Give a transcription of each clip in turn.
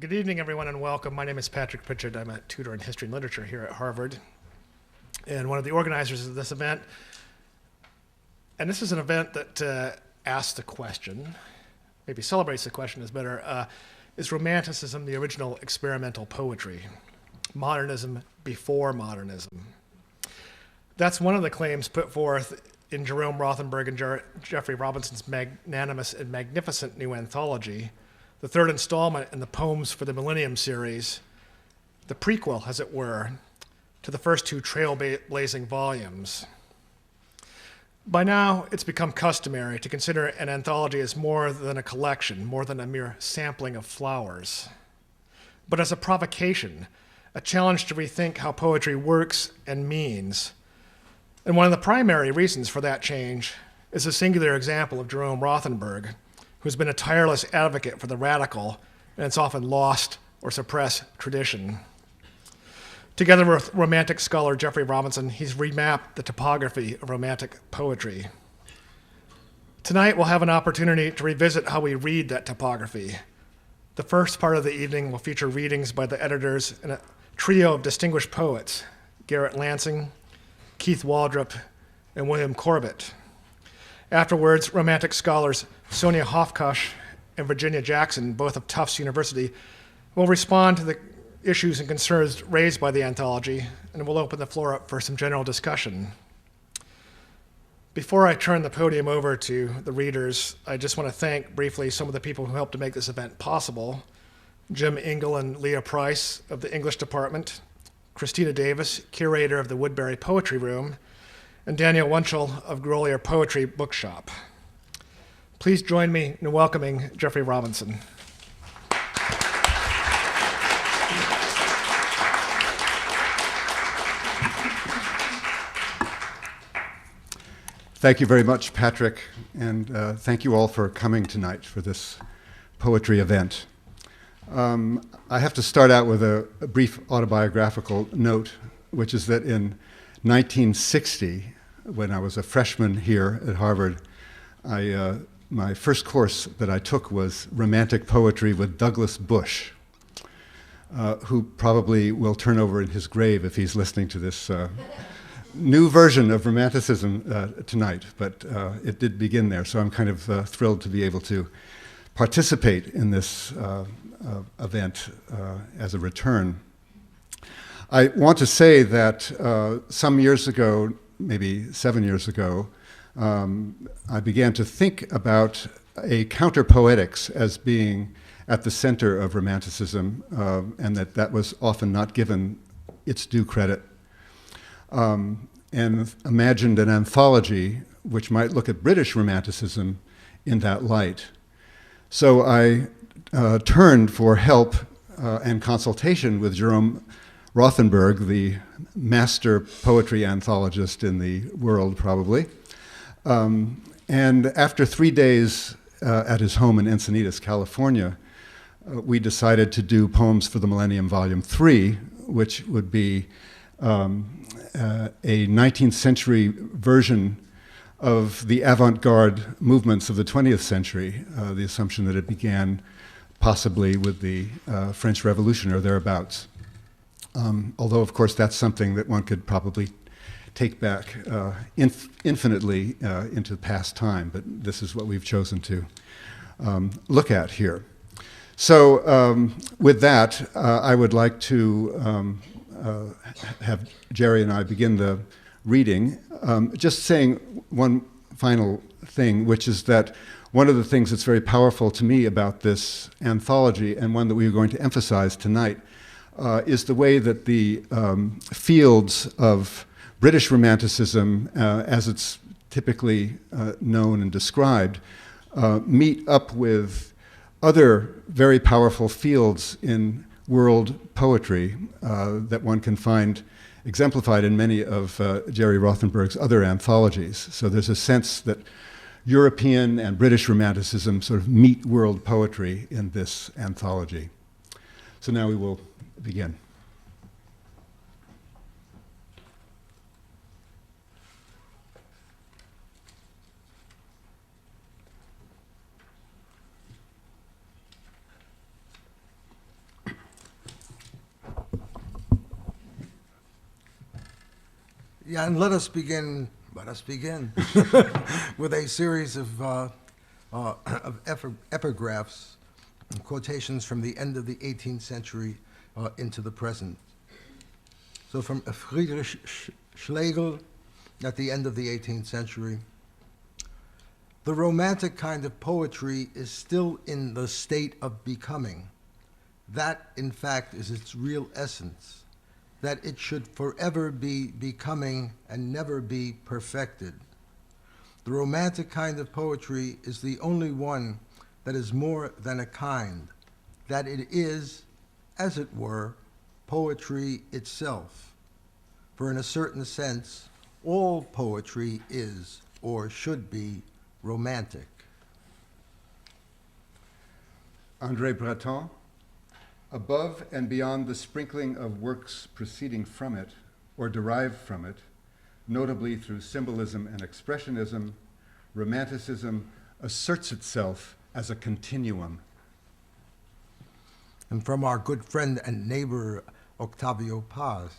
Good evening, everyone, and welcome. My name is Patrick Pritchett. I'm a tutor in history and literature here at Harvard, and one of the organizers of this event. And this is an event that asks the question, maybe celebrates the question is better, is Romanticism the original experimental poetry? Modernism before modernism? That's one of the claims put forth in Jerome, Rothenberg, and Geoffrey Robinson's magnanimous and magnificent new anthology, the third installment in the Poems for the Millennium series, the prequel, as it were, to the first two trailblazing volumes. By now, it's become customary to consider an anthology as more than a collection, more than a mere sampling of flowers, but as a provocation, a challenge to rethink how poetry works and means. And one of the primary reasons for that change is a singular example of Jerome Rothenberg, who's been a tireless advocate for the radical and its often lost or suppressed tradition. Together with Romantic scholar Geoffrey Robinson, he's remapped the topography of Romantic poetry. Tonight, we'll have an opportunity to revisit how we read that topography. The first part of the evening will feature readings by the editors and a trio of distinguished poets, Gerrit Lansing, Keith Waldrop, and William Corbett. Afterwards, Romantic scholars Sonia Hofkosh and Virginia Jackson, both of Tufts University, will respond to the issues and concerns raised by the anthology, and we'll open the floor up for some general discussion. Before I turn the podium over to the readers, I just want to thank briefly some of the people who helped to make this event possible. Jim Engel and Leah Price of the English department, Christina Davis, curator of the Woodberry Poetry Room, and Daniel Wunschel of Grolier Poetry Bookshop. Please join me in welcoming Geoffrey Robinson. Thank you very much, Patrick, and thank you all for coming tonight for this poetry event. I have to start out with a brief autobiographical note, which is that in 1960, when I was a freshman here at Harvard, my first course that I took was Romantic Poetry with Douglas Bush, who probably will turn over in his grave if he's listening to this new version of Romanticism tonight, but it did begin there, so I'm kind of thrilled to be able to participate in this event as a return. I want to say that some years ago, maybe 7 years ago, I began to think about a counter-poetics as being at the center of Romanticism, and that was often not given its due credit. And imagined an anthology which might look at British Romanticism in that light. So I turned for help and consultation with Jerome Rothenberg, the master poetry anthologist in the world, probably. And after 3 days at his home in Encinitas, California, we decided to do Poems for the Millennium, Volume 3, which would be a 19th century version of the avant-garde movements of the 20th century, the assumption that it began possibly with the French Revolution or thereabouts. Although, of course, that's something that one could probably take back infinitely into past time, but this is what we've chosen to look at here. So with that, I would like to have Jerry and I begin the reading. Just saying one final thing, which is that one of the things that's very powerful to me about this anthology, and one that we are going to emphasize tonight, is the way that the fields of British Romanticism, as it's typically known and described, meet up with other very powerful fields in world poetry that one can find exemplified in many of Jerry Rothenberg's other anthologies. So there's a sense that European and British Romanticism sort of meet world poetry in this anthology. So now we will begin. Yeah, and let us begin with a series of epigraphs, quotations from the end of the 18th century into the present. So from Friedrich Schlegel at the end of the 18th century, the romantic kind of poetry is still in the state of becoming. That, in fact, is its real essence, that it should forever be becoming and never be perfected. The romantic kind of poetry is the only one that is more than a kind, that it is, as it were, poetry itself. For in a certain sense, all poetry is, or should be, romantic. André Breton, above and beyond the sprinkling of works proceeding from it or derived from it, notably through symbolism and expressionism, Romanticism asserts itself as a continuum. And from our good friend and neighbor, Octavio Paz,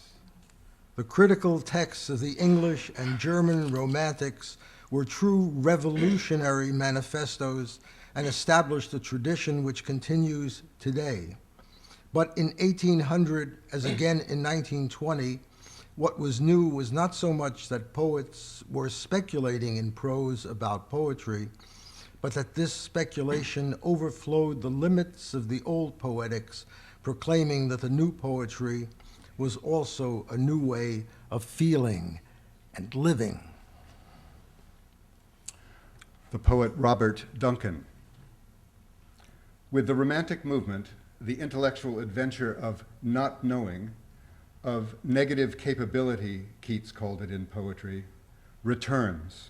the critical texts of the English and German Romantics were true revolutionary manifestos and established a tradition which continues today. But in 1800, as again in 1920, what was new was not so much that poets were speculating in prose about poetry, but that this speculation overflowed the limits of the old poetics, proclaiming that the new poetry was also a new way of feeling and living. The poet Robert Duncan. With the Romantic movement, the intellectual adventure of not knowing, of negative capability, Keats called it in poetry, returns.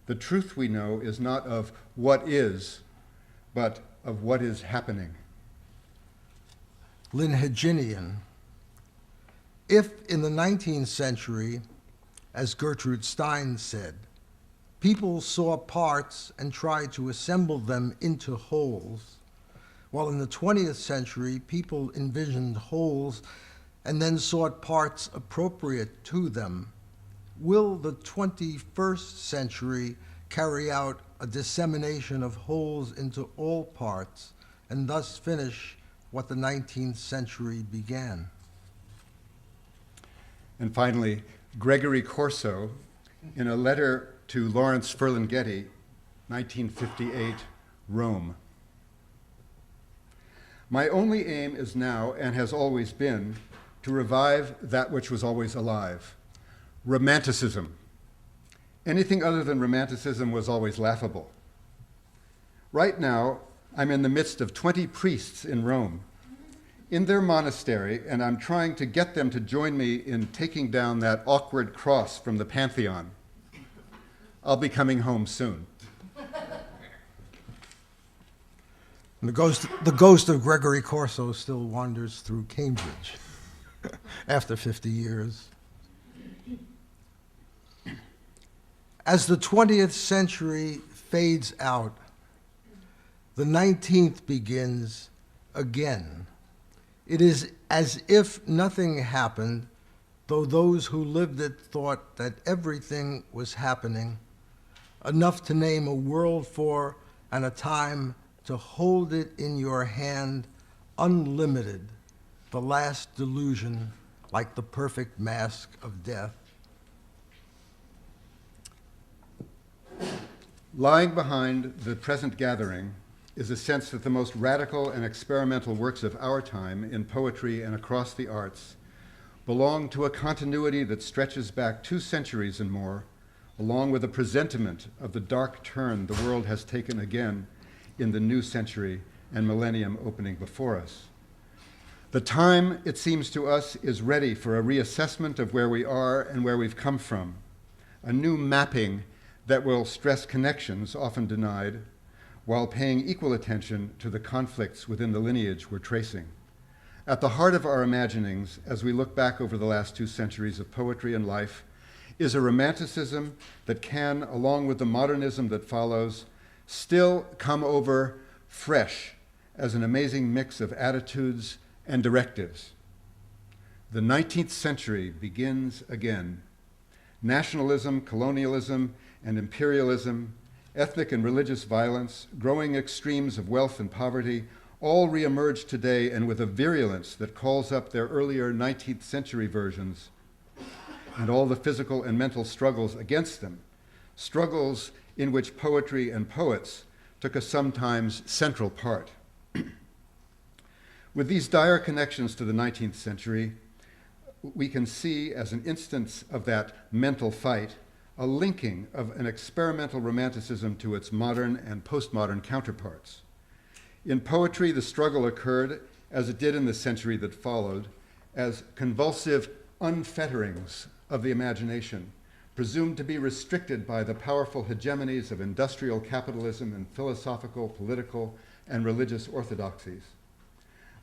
The truth we know is not of what is, but of what is happening. Lynn Heginian. If in the 19th century, as Gertrude Stein said, people saw parts and tried to assemble them into wholes, while in the 20th century, people envisioned wholes and then sought parts appropriate to them, will the 21st century carry out a dissemination of wholes into all parts and thus finish what the 19th century began? And finally, Gregory Corso, in a letter to Lawrence Ferlinghetti, 1958, Rome. My only aim is now, and has always been, to revive that which was always alive, Romanticism. Anything other than Romanticism was always laughable. Right now, I'm in the midst of 20 priests in Rome, in their monastery, and I'm trying to get them to join me in taking down that awkward cross from the Pantheon. I'll be coming home soon. And the ghost of Gregory Corso still wanders through Cambridge after 50 years. As the 20th century fades out, the 19th begins again. It is as if nothing happened, though those who lived it thought that everything was happening, enough to name a world for and a time to hold it in your hand, unlimited, the last delusion, like the perfect mask of death. Lying behind the present gathering is a sense that the most radical and experimental works of our time in poetry and across the arts belong to a continuity that stretches back 2 centuries and more, along with a presentiment of the dark turn the world has taken again in the new century and millennium opening before us. The time, it seems to us, is ready for a reassessment of where we are and where we've come from, a new mapping that will stress connections often denied, while paying equal attention to the conflicts within the lineage we're tracing. At the heart of our imaginings, as we look back over the last 2 centuries of poetry and life, is a romanticism that can, along with the modernism that follows, still come over fresh as an amazing mix of attitudes and directives. The 19th century begins again, nationalism, colonialism, and imperialism, ethnic and religious violence, growing extremes of wealth and poverty, all reemerge today and with a virulence that calls up their earlier 19th century versions and all the physical and mental struggles against them, struggles in which poetry and poets took a sometimes central part. With these dire connections to the 19th century, we can see, as an instance of that mental fight, a linking of an experimental romanticism to its modern and postmodern counterparts. In poetry, the struggle occurred, as it did in the century that followed, as convulsive unfetterings of the imagination, presumed to be restricted by the powerful hegemonies of industrial capitalism and philosophical, political, and religious orthodoxies.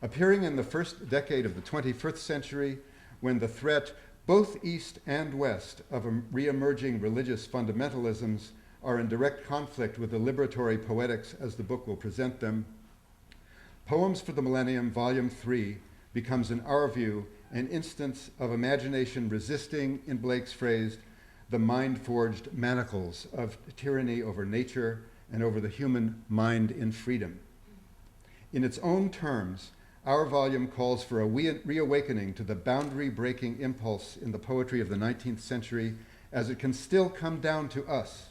Appearing in the first decade of the 21st century, when the threat, both east and west, of re-emerging religious fundamentalisms are in direct conflict with the liberatory poetics as the book will present them, Poems for the Millennium, Volume 3, becomes, in our view, an instance of imagination resisting, in Blake's phrase, the mind-forged manacles of tyranny over nature and over the human mind in freedom. In its own terms, our volume calls for a reawakening to the boundary-breaking impulse in the poetry of the 19th century as it can still come down to us,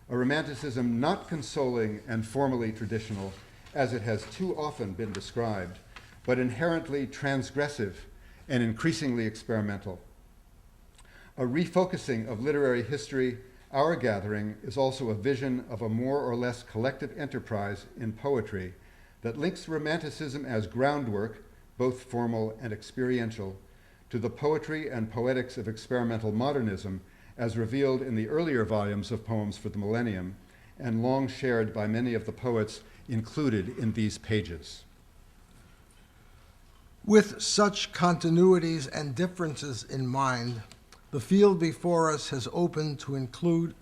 a romanticism not consoling and formally traditional, as it has too often been described, but inherently transgressive and increasingly experimental. A refocusing of literary history, our gathering is also a vision of a more or less collective enterprise in poetry that links romanticism as groundwork, both formal and experiential, to the poetry and poetics of experimental modernism as revealed in the earlier volumes of Poems for the Millennium and long shared by many of the poets included in these pages. With such continuities and differences in mind, the field before us has opened to include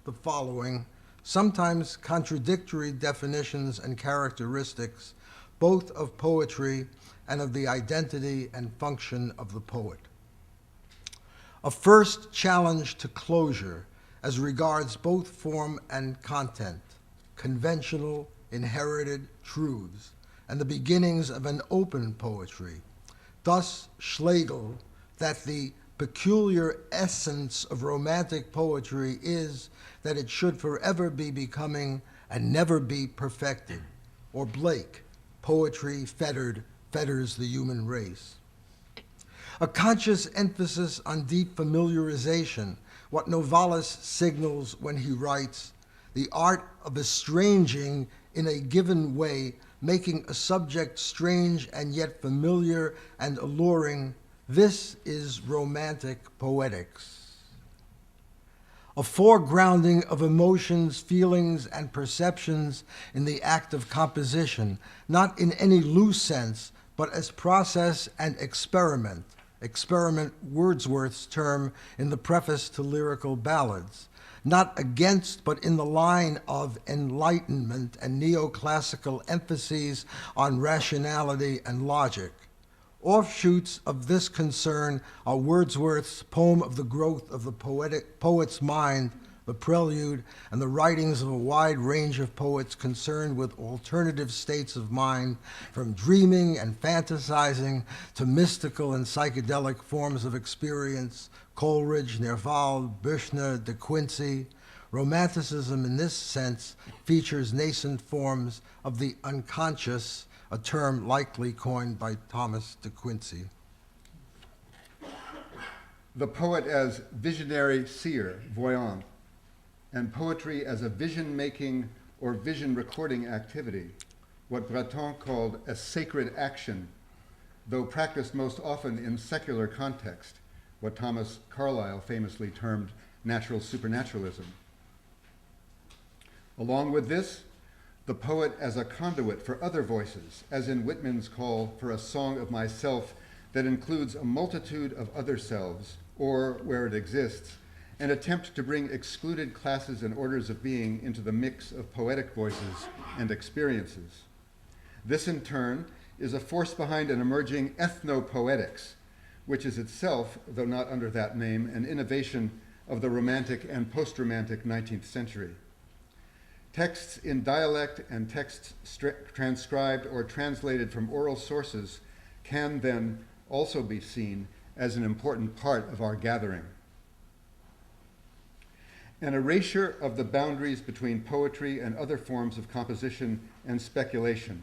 the following, sometimes contradictory definitions and characteristics, both of poetry and of the identity and function of the poet. A first challenge to closure as regards both form and content, conventional, inherited truths, and the beginnings of an open poetry. Thus, Schlegel, that the peculiar essence of romantic poetry is that it should forever be becoming and never be perfected. Or Blake, poetry fetters the human race. A conscious emphasis on deep familiarization, what Novalis signals when he writes, the art of estranging in a given way, making a subject strange and yet familiar and alluring. This is romantic poetics. A foregrounding of emotions, feelings, and perceptions in the act of composition, not in any loose sense, but as process and experiment. Experiment, Wordsworth's term in the preface to Lyrical Ballads. Not against, but in the line of enlightenment and neoclassical emphases on rationality and logic. Offshoots of this concern are Wordsworth's poem of the growth of the poet's mind, The Prelude, and the writings of a wide range of poets concerned with alternative states of mind, from dreaming and fantasizing to mystical and psychedelic forms of experience, Coleridge, Nerval, Büchner, De Quincey. Romanticism in this sense features nascent forms of the unconscious, a term likely coined by Thomas De Quincey. The poet as visionary seer, voyant, and poetry as a vision-making or vision-recording activity, what Breton called a sacred action, though practiced most often in secular context, what Thomas Carlyle famously termed natural supernaturalism. Along with this, the poet as a conduit for other voices, as in Whitman's call for a song of myself that includes a multitude of other selves, or, where it exists, an attempt to bring excluded classes and orders of being into the mix of poetic voices and experiences. This, in turn, is a force behind an emerging ethnopoetics, which is itself, though not under that name, an innovation of the Romantic and post-Romantic 19th century. Texts in dialect and texts transcribed or translated from oral sources can then also be seen as an important part of our gathering. An erasure of the boundaries between poetry and other forms of composition and speculation.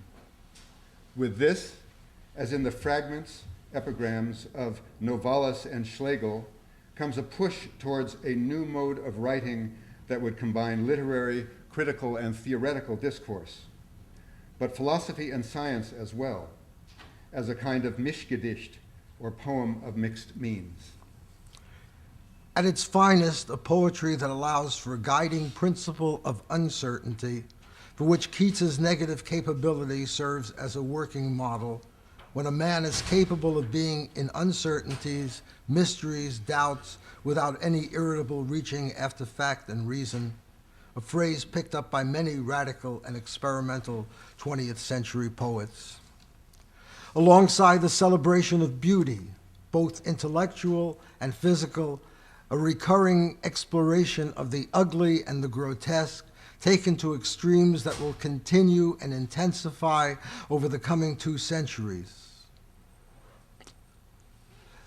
With this, as in the fragments, epigrams of Novalis and Schlegel, comes a push towards a new mode of writing that would combine literary, critical, and theoretical discourse, but philosophy and science as well, as a kind of Mischgedicht, or poem of mixed means. At its finest, a poetry that allows for a guiding principle of uncertainty, for which Keats's negative capability serves as a working model, when a man is capable of being in uncertainties, mysteries, doubts, without any irritable reaching after fact and reason, a phrase picked up by many radical and experimental 20th century poets. Alongside the celebration of beauty, both intellectual and physical, a recurring exploration of the ugly and the grotesque, taken to extremes that will continue and intensify over the coming 2 centuries.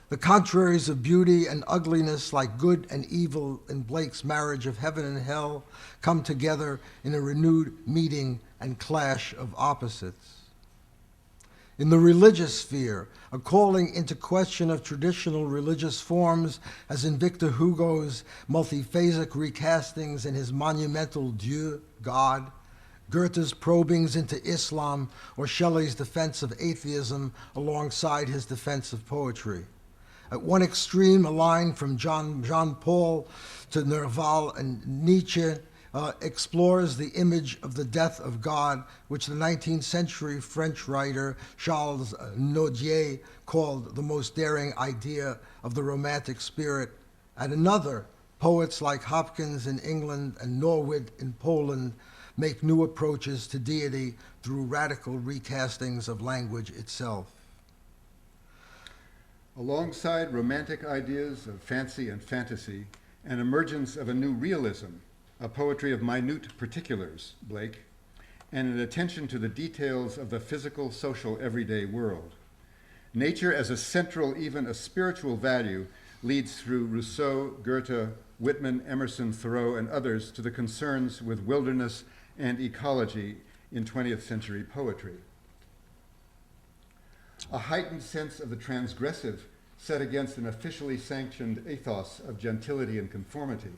The contraries of beauty and ugliness, like good and evil in Blake's Marriage of Heaven and Hell, come together in a renewed meeting and clash of opposites. In the religious sphere, a calling into question of traditional religious forms, as in Victor Hugo's multiphasic recastings in his monumental Dieu, God, Goethe's probings into Islam, or Shelley's defense of atheism alongside his defense of poetry. At one extreme, a line from Jean-Paul to Nerval and Nietzsche explores the image of the death of God, which the 19th century French writer Charles Nodier called the most daring idea of the Romantic spirit. At another, poets like Hopkins in England and Norwood in Poland make new approaches to deity through radical recastings of language itself. Alongside romantic ideas of fancy and fantasy, an emergence of a new realism, a poetry of minute particulars, Blake, and an attention to the details of the physical, social, everyday world. Nature as a central, even a spiritual value, leads through Rousseau, Goethe, Whitman, Emerson, Thoreau, and others to the concerns with wilderness and ecology in 20th century poetry. A heightened sense of the transgressive set against an officially sanctioned ethos of gentility and conformity.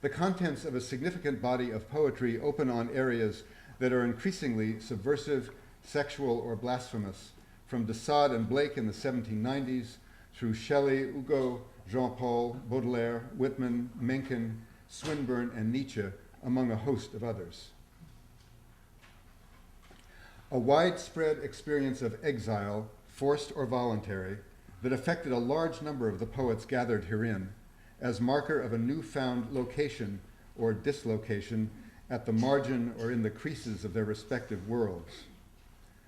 The contents of a significant body of poetry open on areas that are increasingly subversive, sexual, or blasphemous, from de Sade and Blake in the 1790s through Shelley, Hugo, Jean-Paul, Baudelaire, Whitman, Mencken, Swinburne, and Nietzsche, among a host of others. A widespread experience of exile, forced or voluntary, that affected a large number of the poets gathered herein, as marker of a newfound location or dislocation at the margin or in the creases of their respective worlds,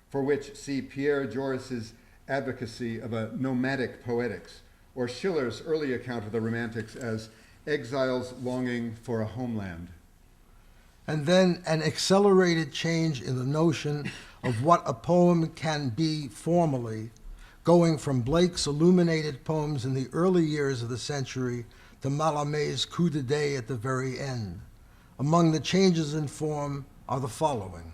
for which see Pierre Joris's advocacy of a nomadic poetics, or Schiller's early account of the Romantics as exiles longing for a homeland. And then an accelerated change in the notion of what a poem can be formally, going from Blake's illuminated poems in the early years of the century to Mallarmé's coup de day at the very end. Among the changes in form are the following: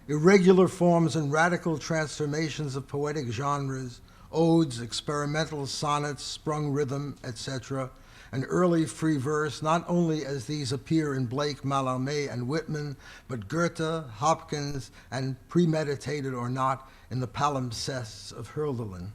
irregular forms and radical transformations of poetic genres, odes, experimental sonnets, sprung rhythm, etc., and early free verse, not only as these appear in Blake, Mallarmé, and Whitman, but Goethe, Hopkins, and premeditated or not, in the palimpsests of Hölderlin.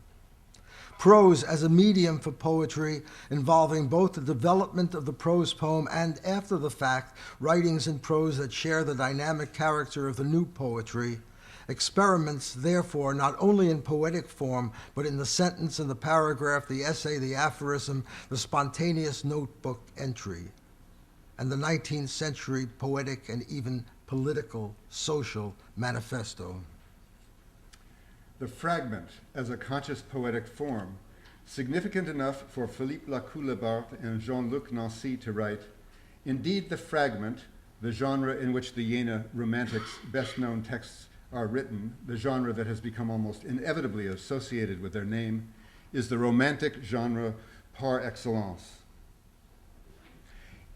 Prose as a medium for poetry, involving both the development of the prose poem and, after the fact, writings in prose that share the dynamic character of the new poetry. Experiments, therefore, not only in poetic form, but in the sentence and the paragraph, the essay, the aphorism, the spontaneous notebook entry, and the 19th century poetic and even political, social manifesto. The fragment as a conscious poetic form significant enough for Philippe Lacoue-Labarthe and Jean-Luc Nancy to write, "Indeed, the Fragment, the genre in which the Jena Romantics' best-known texts are written, the genre that has become almost inevitably associated with their name, is the romantic genre par excellence.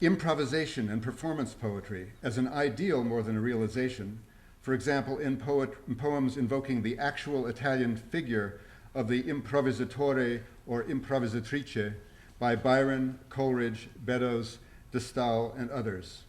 Improvisation and performance poetry as an ideal more than a realization, for example, in poems invoking the actual Italian figure of the improvisatore or improvisatrice by Byron, Coleridge, Beddoes, de Stael, and others.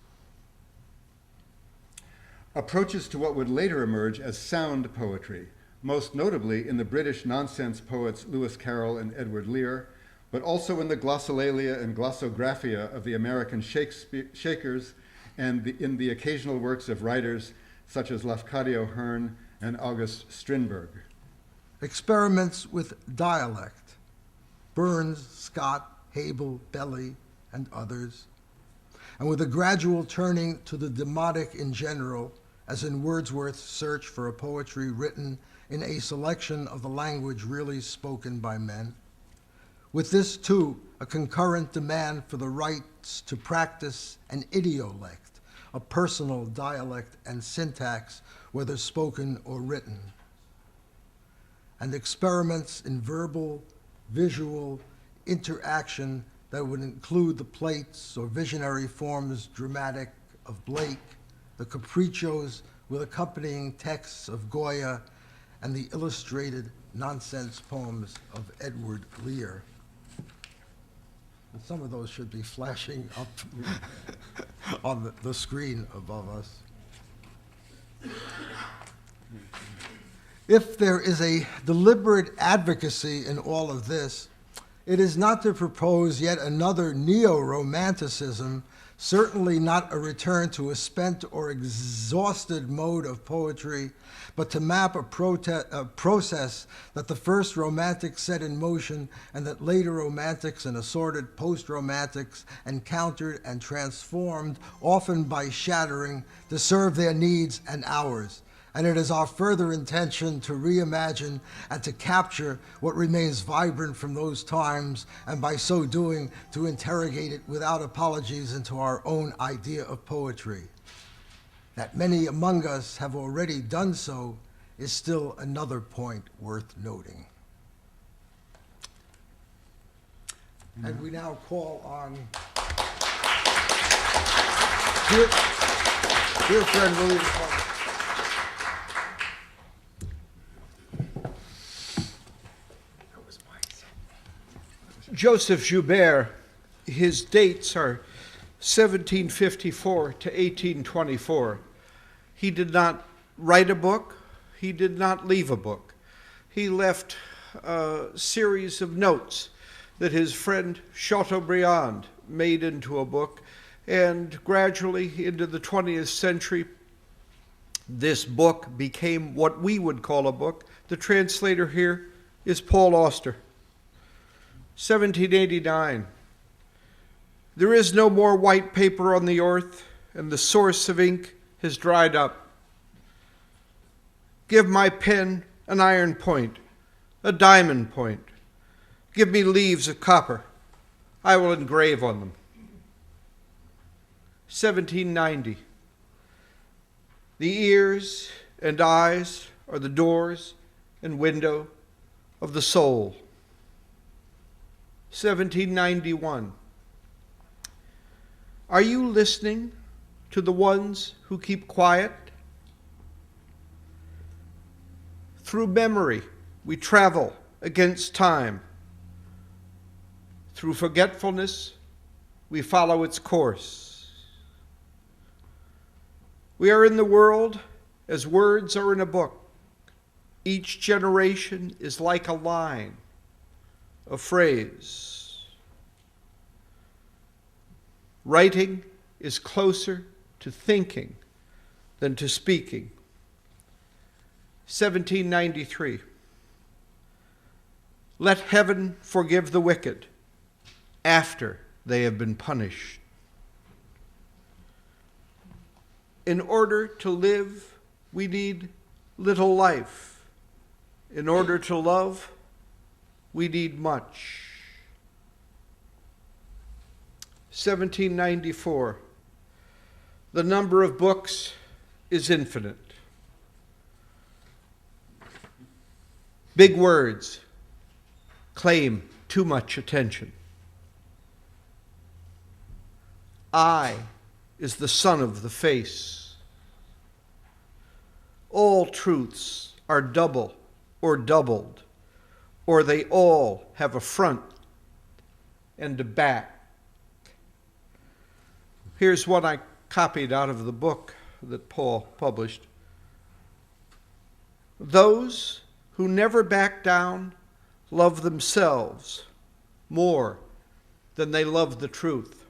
Approaches to what would later emerge as sound poetry, most notably in the British nonsense poets Lewis Carroll and Edward Lear, but also in the glossolalia and glossographia of the American Shakers and in the occasional works of writers such as Lafcadio Hearn and August Strindberg. Experiments with dialect, Burns, Scott, Hebel, Belly, and others, and with a gradual turning to the demotic in general, as in Wordsworth's search for a poetry written in a selection of the language really spoken by men. With this, too, a concurrent demand for the rights to practice an idiolect, a personal dialect and syntax, whether spoken or written, and experiments in verbal, visual interaction that would include the plates or visionary forms dramatic of Blake, the capriccios with accompanying texts of Goya, and the illustrated nonsense poems of Edward Lear. And some of those should be flashing up on the screen above us. If there is a deliberate advocacy in all of this, it is not to propose yet another neo-romanticism, certainly not a return to a spent or exhausted mode of poetry, but to map a process that the first romantics set in motion and that later romantics and assorted post-romantics encountered and transformed, often by shattering, to serve their needs and ours. And it is our further intention to reimagine and to capture what remains vibrant from those times, and by so doing, to interrogate it without apologies into our own idea of poetry. That many among us have already done so is still another point worth noting. And we now call on dear friend William Corbett. Joseph Joubert, his dates are 1754 to 1824. He did not write a book. He did not leave a book. He left a series of notes that his friend Chateaubriand made into a book, and gradually into the 20th century, this book became what we would call a book. The translator here is Paul Auster. 1789. There is no more white paper on the earth, and the source of ink has dried up. Give my pen an iron point, a diamond point. Give me leaves of copper. I will engrave on them. 1790. The ears and eyes are the doors and window of the soul. 1791. Are you listening to the ones who keep quiet? Through memory, we travel against time. Through forgetfulness, we follow its course. We are in the world as words are in a book. Each generation is like a line, a phrase. Writing is closer to thinking than to speaking. 1793. Let heaven forgive the wicked after they have been punished. In order to live, we need little life. In order to love, we need much. 1794. The number of books is infinite. Big words claim too much attention. I is the son of the face. All truths are double or doubled, or they all have a front and a back. Here's one I copied out of the book that Paul published. Those who never back down love themselves more than they love the truth.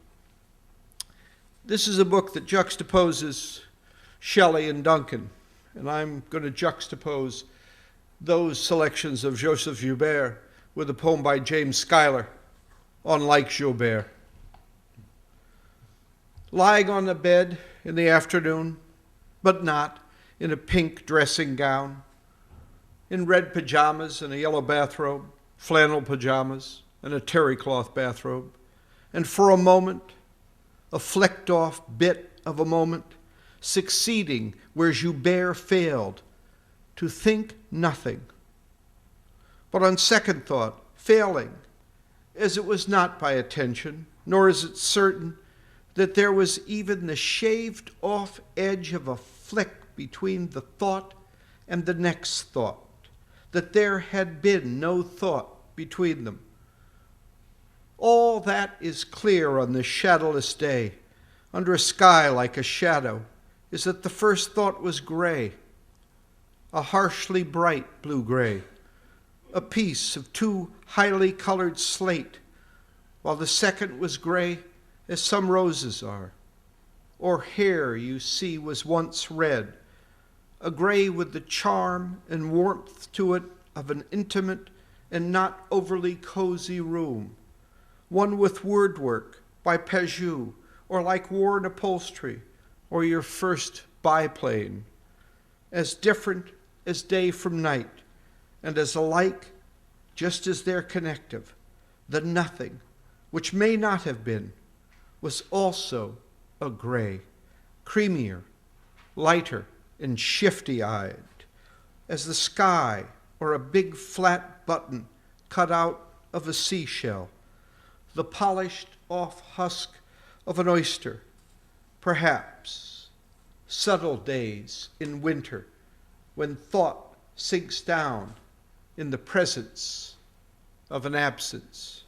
This is a book that juxtaposes Shelley and Duncan, and I'm going to juxtapose those selections of Joseph Joubert with a poem by James Schuyler on Like Joubert. Lying on the bed in the afternoon, but not in a pink dressing gown, in red pajamas and a yellow bathrobe, flannel pajamas and a terry cloth bathrobe, and for a moment, a flecked off bit of a moment, succeeding where Joubert failed, to think nothing. But on second thought, failing, as it was not by attention, nor is it certain that there was even the shaved off edge of a flick between the thought and the next thought, that there had been no thought between them. All that is clear on this shadowless day, under a sky like a shadow, is that the first thought was gray, a harshly bright blue-gray, a piece of too highly colored slate, while the second was gray as some roses are, or hair you see was once red, a gray with the charm and warmth to it of an intimate and not overly cozy room, one with wordwork by Pajou, or like worn upholstery, or your first biplane, as different as day from night, and as alike, just as they're connective, the nothing, which may not have been, was also a gray, creamier, lighter, and shifty-eyed, as the sky or a big flat button cut out of a seashell, the polished off husk of an oyster, perhaps subtle days in winter when thought sinks down in the presence of an absence.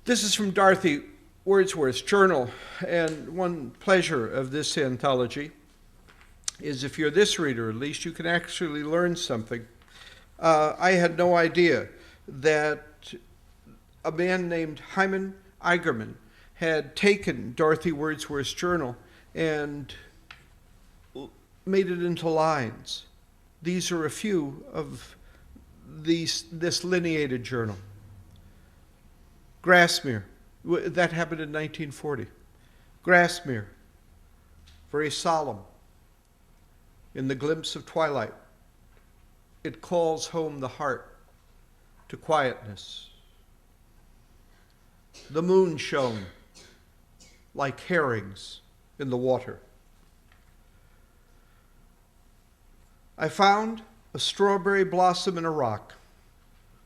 This is from Dorothy Wordsworth's journal, and one pleasure of this anthology is if you're this reader, at least you can actually learn something. I had no idea that a man named Hyman Eigerman had taken Dorothy Wordsworth's journal and made it into lines. These are a few of this lineated journal. Grasmere, that happened in 1940. Grasmere, very solemn. In the glimpse of twilight, it calls home the heart to quietness. The moon shone like herrings in the water. I found a strawberry blossom in a rock.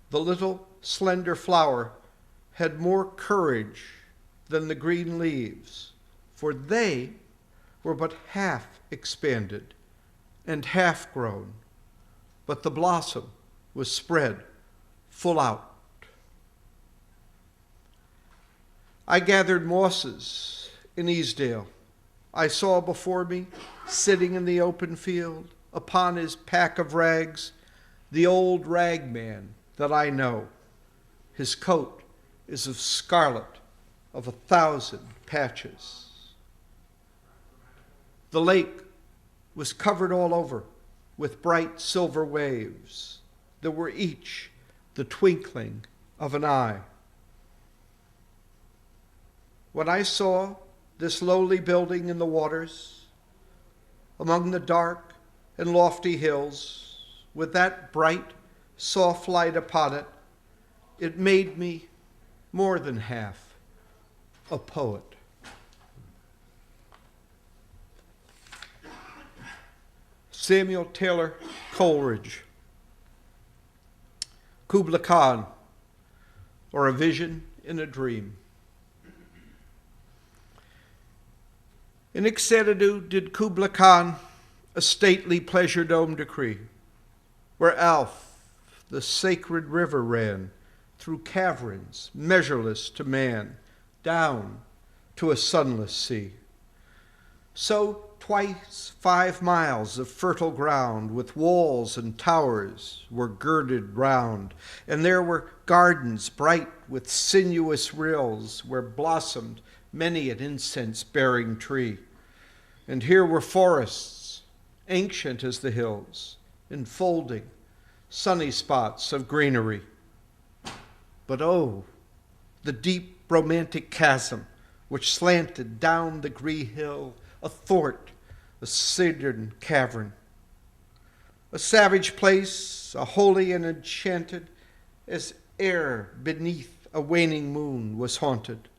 The little slender flower had more courage than the green leaves, for they were but half expanded and half grown, but the blossom was spread full out. I gathered mosses in Easdale. I saw before me, sitting in the open field, upon his pack of rags, the old ragman that I know. His coat is of scarlet of 1,000 patches. The lake was covered all over with bright silver waves that were each the twinkling of an eye. When I saw this lowly building in the waters, among the dark and lofty hills, with that bright, soft light upon it, it made me more than half a poet. Samuel Taylor Coleridge, Kubla Khan, or A Vision in a Dream. In Xanadu did Kubla Khan a stately pleasure dome decree, where Alph, the sacred river, ran through caverns measureless to man, down to a sunless sea. So twice 5 miles of fertile ground with walls and towers were girded round, and there were gardens bright with sinuous rills where blossomed many an incense-bearing tree. And here were forests, ancient as the hills, enfolding sunny spots of greenery. But oh, the deep romantic chasm which slanted down the green hill athwart a cedarn cavern. A savage place, a holy and enchanted, as air beneath a waning moon was haunted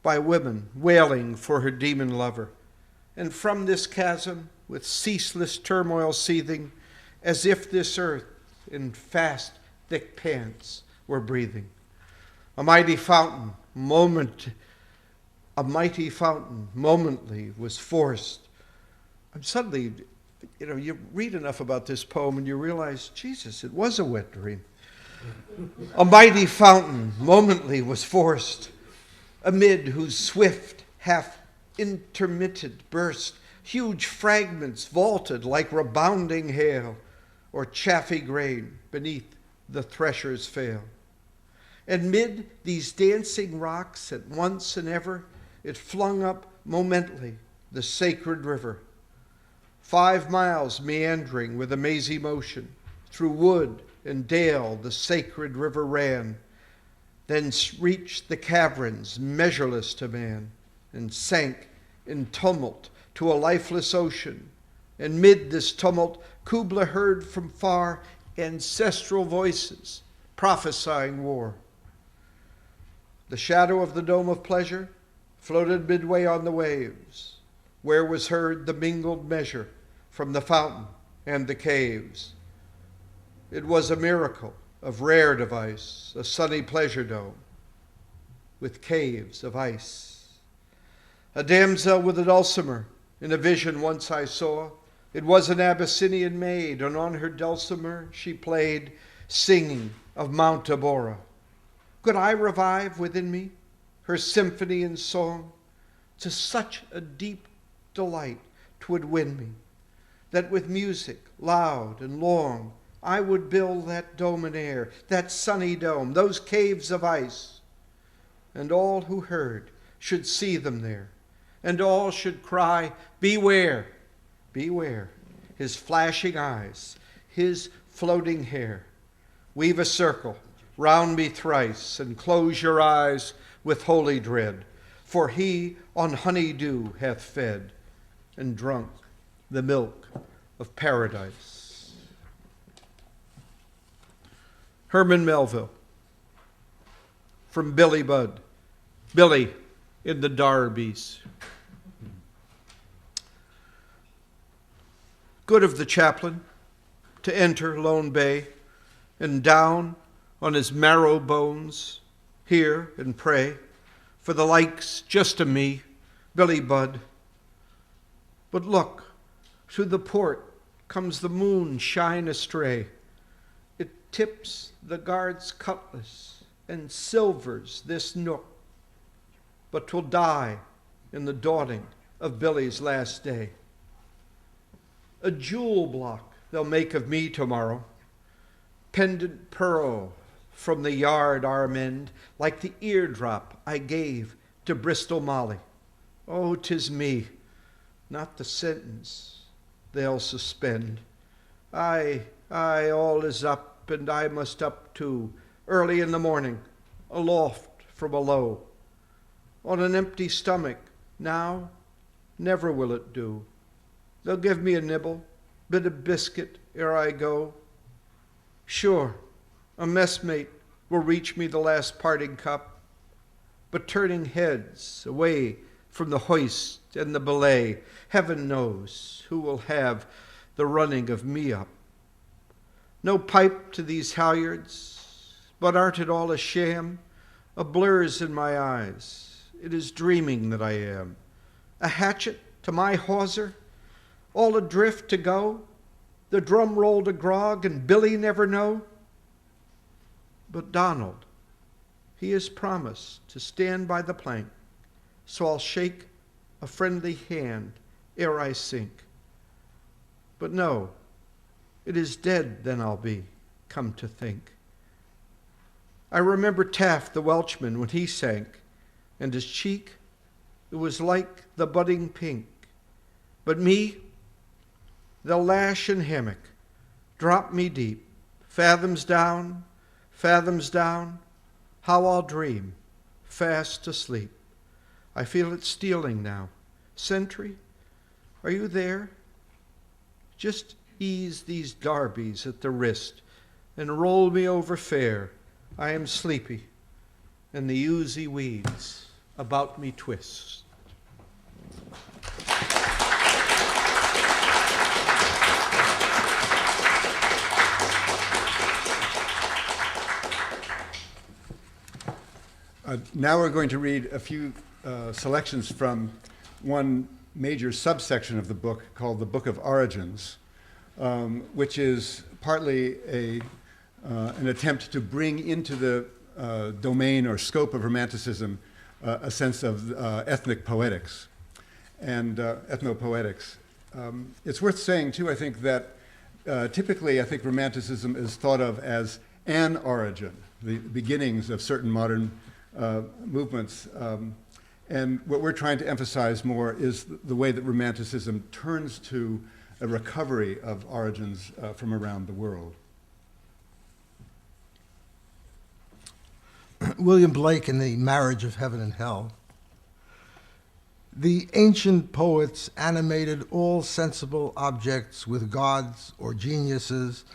by women wailing for her demon lover. And from this chasm, with ceaseless turmoil seething, as if this earth in fast, thick pants were breathing, a mighty fountain momently was forced. And suddenly, you read enough about this poem and you realize, Jesus, it was a wet dream. A mighty fountain momently was forced, amid whose swift, half intermitted burst, huge fragments vaulted like rebounding hail, or chaffy grain beneath the thresher's fail. And mid these dancing rocks at once and ever, it flung up momently the sacred river. 5 miles meandering with a mazy motion, through wood and dale the sacred river ran, then reached the caverns measureless to man, and sank in tumult to a lifeless ocean. And mid this tumult, Kubla heard from far ancestral voices prophesying war. The shadow of the dome of pleasure floated midway on the waves, where was heard the mingled measure from the fountain and the caves. It was a miracle of rare device, a sunny pleasure dome with caves of ice. A damsel with a dulcimer in a vision once I saw. It was an Abyssinian maid, and on her dulcimer she played, singing of Mount Abora. Could I revive within me her symphony and song? To such a deep delight 'twould win me, that with music loud and long I would build that dome in air, that sunny dome, those caves of ice. And all who heard should see them there, and all should cry, beware, beware, his flashing eyes, his floating hair. Weave a circle round me thrice, and close your eyes with holy dread, for he on honey-dew hath fed, and drunk the milk of paradise. Herman Melville, from Billy Budd, Billy in the Darbies. Good of the chaplain to enter Lone Bay, and down on his marrow bones hear and pray for the likes just of me, Billy Budd. But look, through the port comes the moon shine astray. It tips the guard's cutlass and silvers this nook, but 'twill die in the dawning of Billy's last day. A jewel block they'll make of me tomorrow, pendant pearl from the yard arm end, like the eardrop I gave to Bristol Molly. Oh, 'tis me, not the sentence they'll suspend. Aye, all is up, and I must up too, early in the morning, aloft from below. On an empty stomach, now, never will it do. They'll give me a nibble, bit of biscuit ere I go. Sure, a messmate will reach me the last parting cup, but turning heads away from the hoist and the belay, heaven knows who will have the running of me up. No pipe to these halyards, but aren't it all a sham? A blur's in my eyes, it is dreaming that I am. A hatchet to my hawser, all adrift to go, the drum rolled a grog and Billy never know. But Donald, he has promised to stand by the plank, so I'll shake a friendly hand ere I sink. But no, it is dead then I'll be, come to think. I remember Taft the Welchman when he sank, and his cheek, it was like the budding pink. But me, they'll lash and hammock, drop me deep, fathoms down, how I'll dream, fast asleep. I feel it stealing now. Sentry, are you there? Just ease these darbies at the wrist and roll me over fair. I am sleepy, and the oozy weeds about me twist. Now we're going to read a few selections from one major subsection of the book called the Book of Origins, which is partly an attempt to bring into the domain or scope of Romanticism a sense of ethnic poetics and ethnopoetics. It's worth saying, too, I think, that typically I think Romanticism is thought of as an origin, the beginnings of certain modern movements. And what we're trying to emphasize more is the way that Romanticism turns to a recovery of origins from around the world. William Blake in The Marriage of Heaven and Hell. The ancient poets animated all sensible objects with gods or geniuses,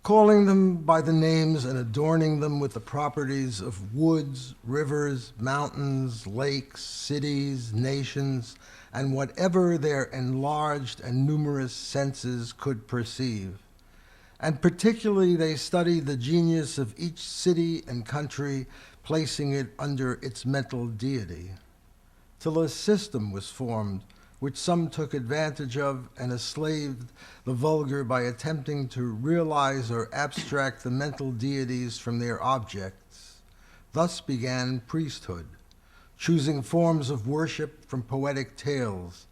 calling them by the names and adorning them with the properties of woods, rivers, mountains, lakes, cities, nations, and whatever their enlarged and numerous senses could perceive. And particularly they studied the genius of each city and country, placing it under its mental deity, till a system was formed which some took advantage of and enslaved the vulgar by attempting to realize or abstract the mental deities from their objects. Thus began priesthood, choosing forms of worship from poetic tales,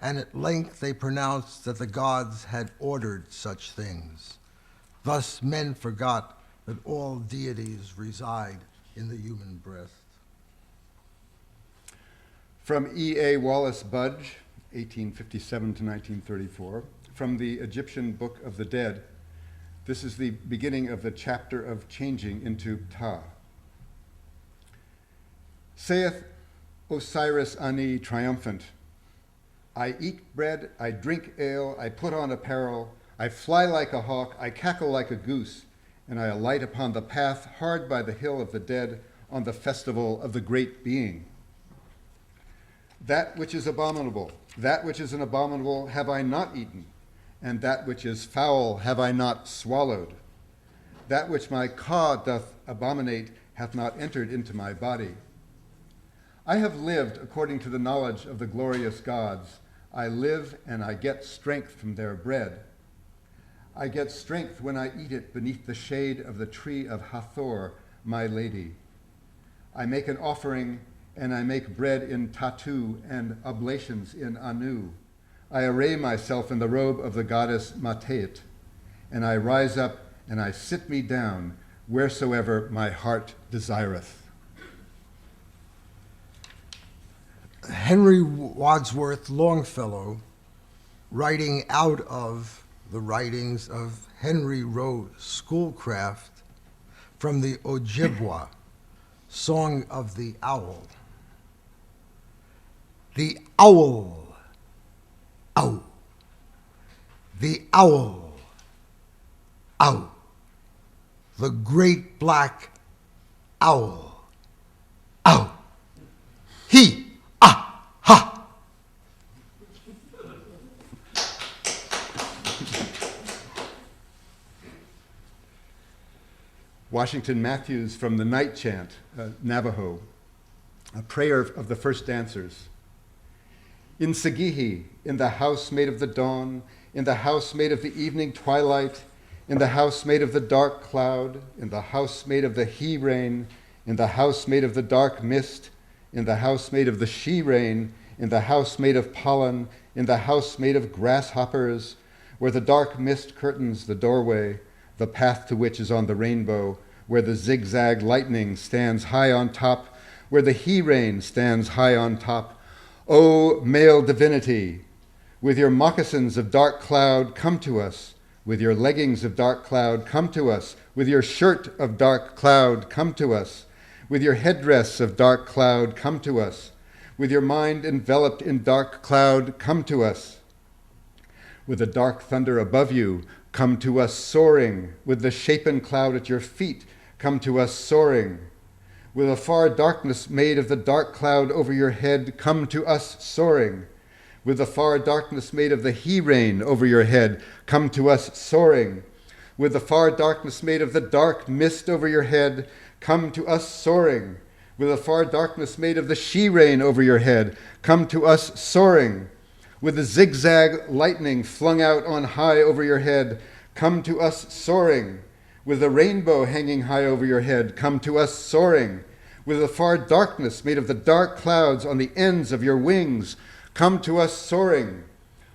and at length they pronounced that the gods had ordered such things. Thus men forgot that all deities reside in the human breast. From E.A. Wallis Budge, 1857 to 1934, from the Egyptian Book of the Dead. This is the beginning of the chapter of changing into Ptah. Saith Osiris Ani triumphant, I eat bread, I drink ale, I put on apparel, I fly like a hawk, I cackle like a goose, and I alight upon the path hard by the hill of the dead on the festival of the great being. That which is abominable, that which is an abominable have I not eaten, and that which is foul have I not swallowed. That which my ka doth abominate hath not entered into my body. I have lived according to the knowledge of the glorious gods. I live and I get strength from their bread. I get strength when I eat it beneath the shade of the tree of Hathor, my lady. I make an offering and I make bread in Tatu and oblations in Anu. I array myself in the robe of the goddess Mateit, and I rise up and I sit me down wheresoever my heart desireth. Henry Wadsworth Longfellow, writing out of the writings of Henry Rowe Schoolcraft from the Ojibwa, Song of the Owl. The owl, ow. The owl, ow. the great black owl. Ow! He! Ah! Ha! Washington Matthews from the Night Chant, Navajo, a prayer of the first dancers. In Sagihi, in the house made of the dawn, in the house made of the evening twilight, in the house made of the dark cloud, in the house made of the he-rain, in the house made of the dark mist, in the house made of the she-rain, in the house made of pollen, in the house made of grasshoppers, where the dark mist curtains the doorway, the path to which is on the rainbow, where the zigzag lightning stands high on top, where the he-rain stands high on top. O male divinity, with your moccasins of dark cloud, come to us. With your leggings of dark cloud, come to us. With your shirt of dark cloud, come to us. With your headdress of dark cloud, come to us. With your mind enveloped in dark cloud, come to us. With the dark thunder above you, come to us soaring. With the shapen cloud at your feet, come to us soaring. With a far darkness made of the dark cloud over your head, come to us soaring. With the far darkness made of the he-rain over your head, come to us soaring. With the far darkness made of the dark mist over your head, come to us soaring. With the far darkness made of the she-rain over your head, come to us soaring. With the zigzag lightning flung out on high over your head, come to us soaring. With the rainbow hanging high over your head, come to us soaring. With the far darkness made of the dark clouds on the ends of your wings, come to us soaring.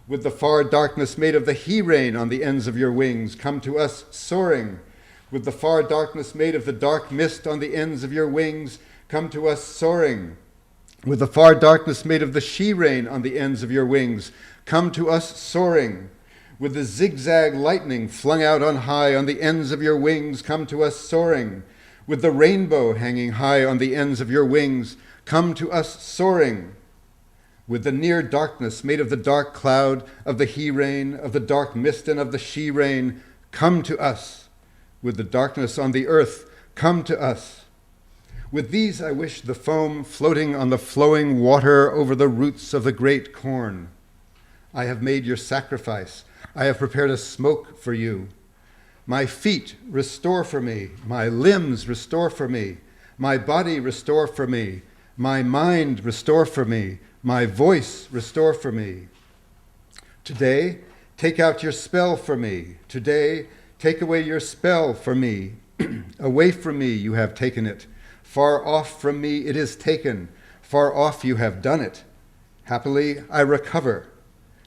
With the far darkness made of the he-rain on the ends of your wings, come to us soaring. With the far darkness made of the dark mist on the ends of your wings, come to us soaring. With the far darkness made of the she-rain on the ends of your wings, come to us soaring. With the zigzag lightning flung out on high on the ends of your wings, come to us soaring. With the rainbow hanging high on the ends of your wings, come to us soaring. With the near darkness made of the dark cloud, of the he-rain, of the dark mist, and of the she-rain, come to us. With the darkness on the earth, come to us. With these I wish the foam floating on the flowing water over the roots of the great corn. I have made your sacrifice. I have prepared a smoke for you. My feet restore for me. My limbs restore for me. My body restore for me. My mind restore for me. My voice restore for me. Today, take out your spell for me. Today, take away your spell for me. Away from me you have taken it. Far off from me it is taken. Far off you have done it. Happily I recover.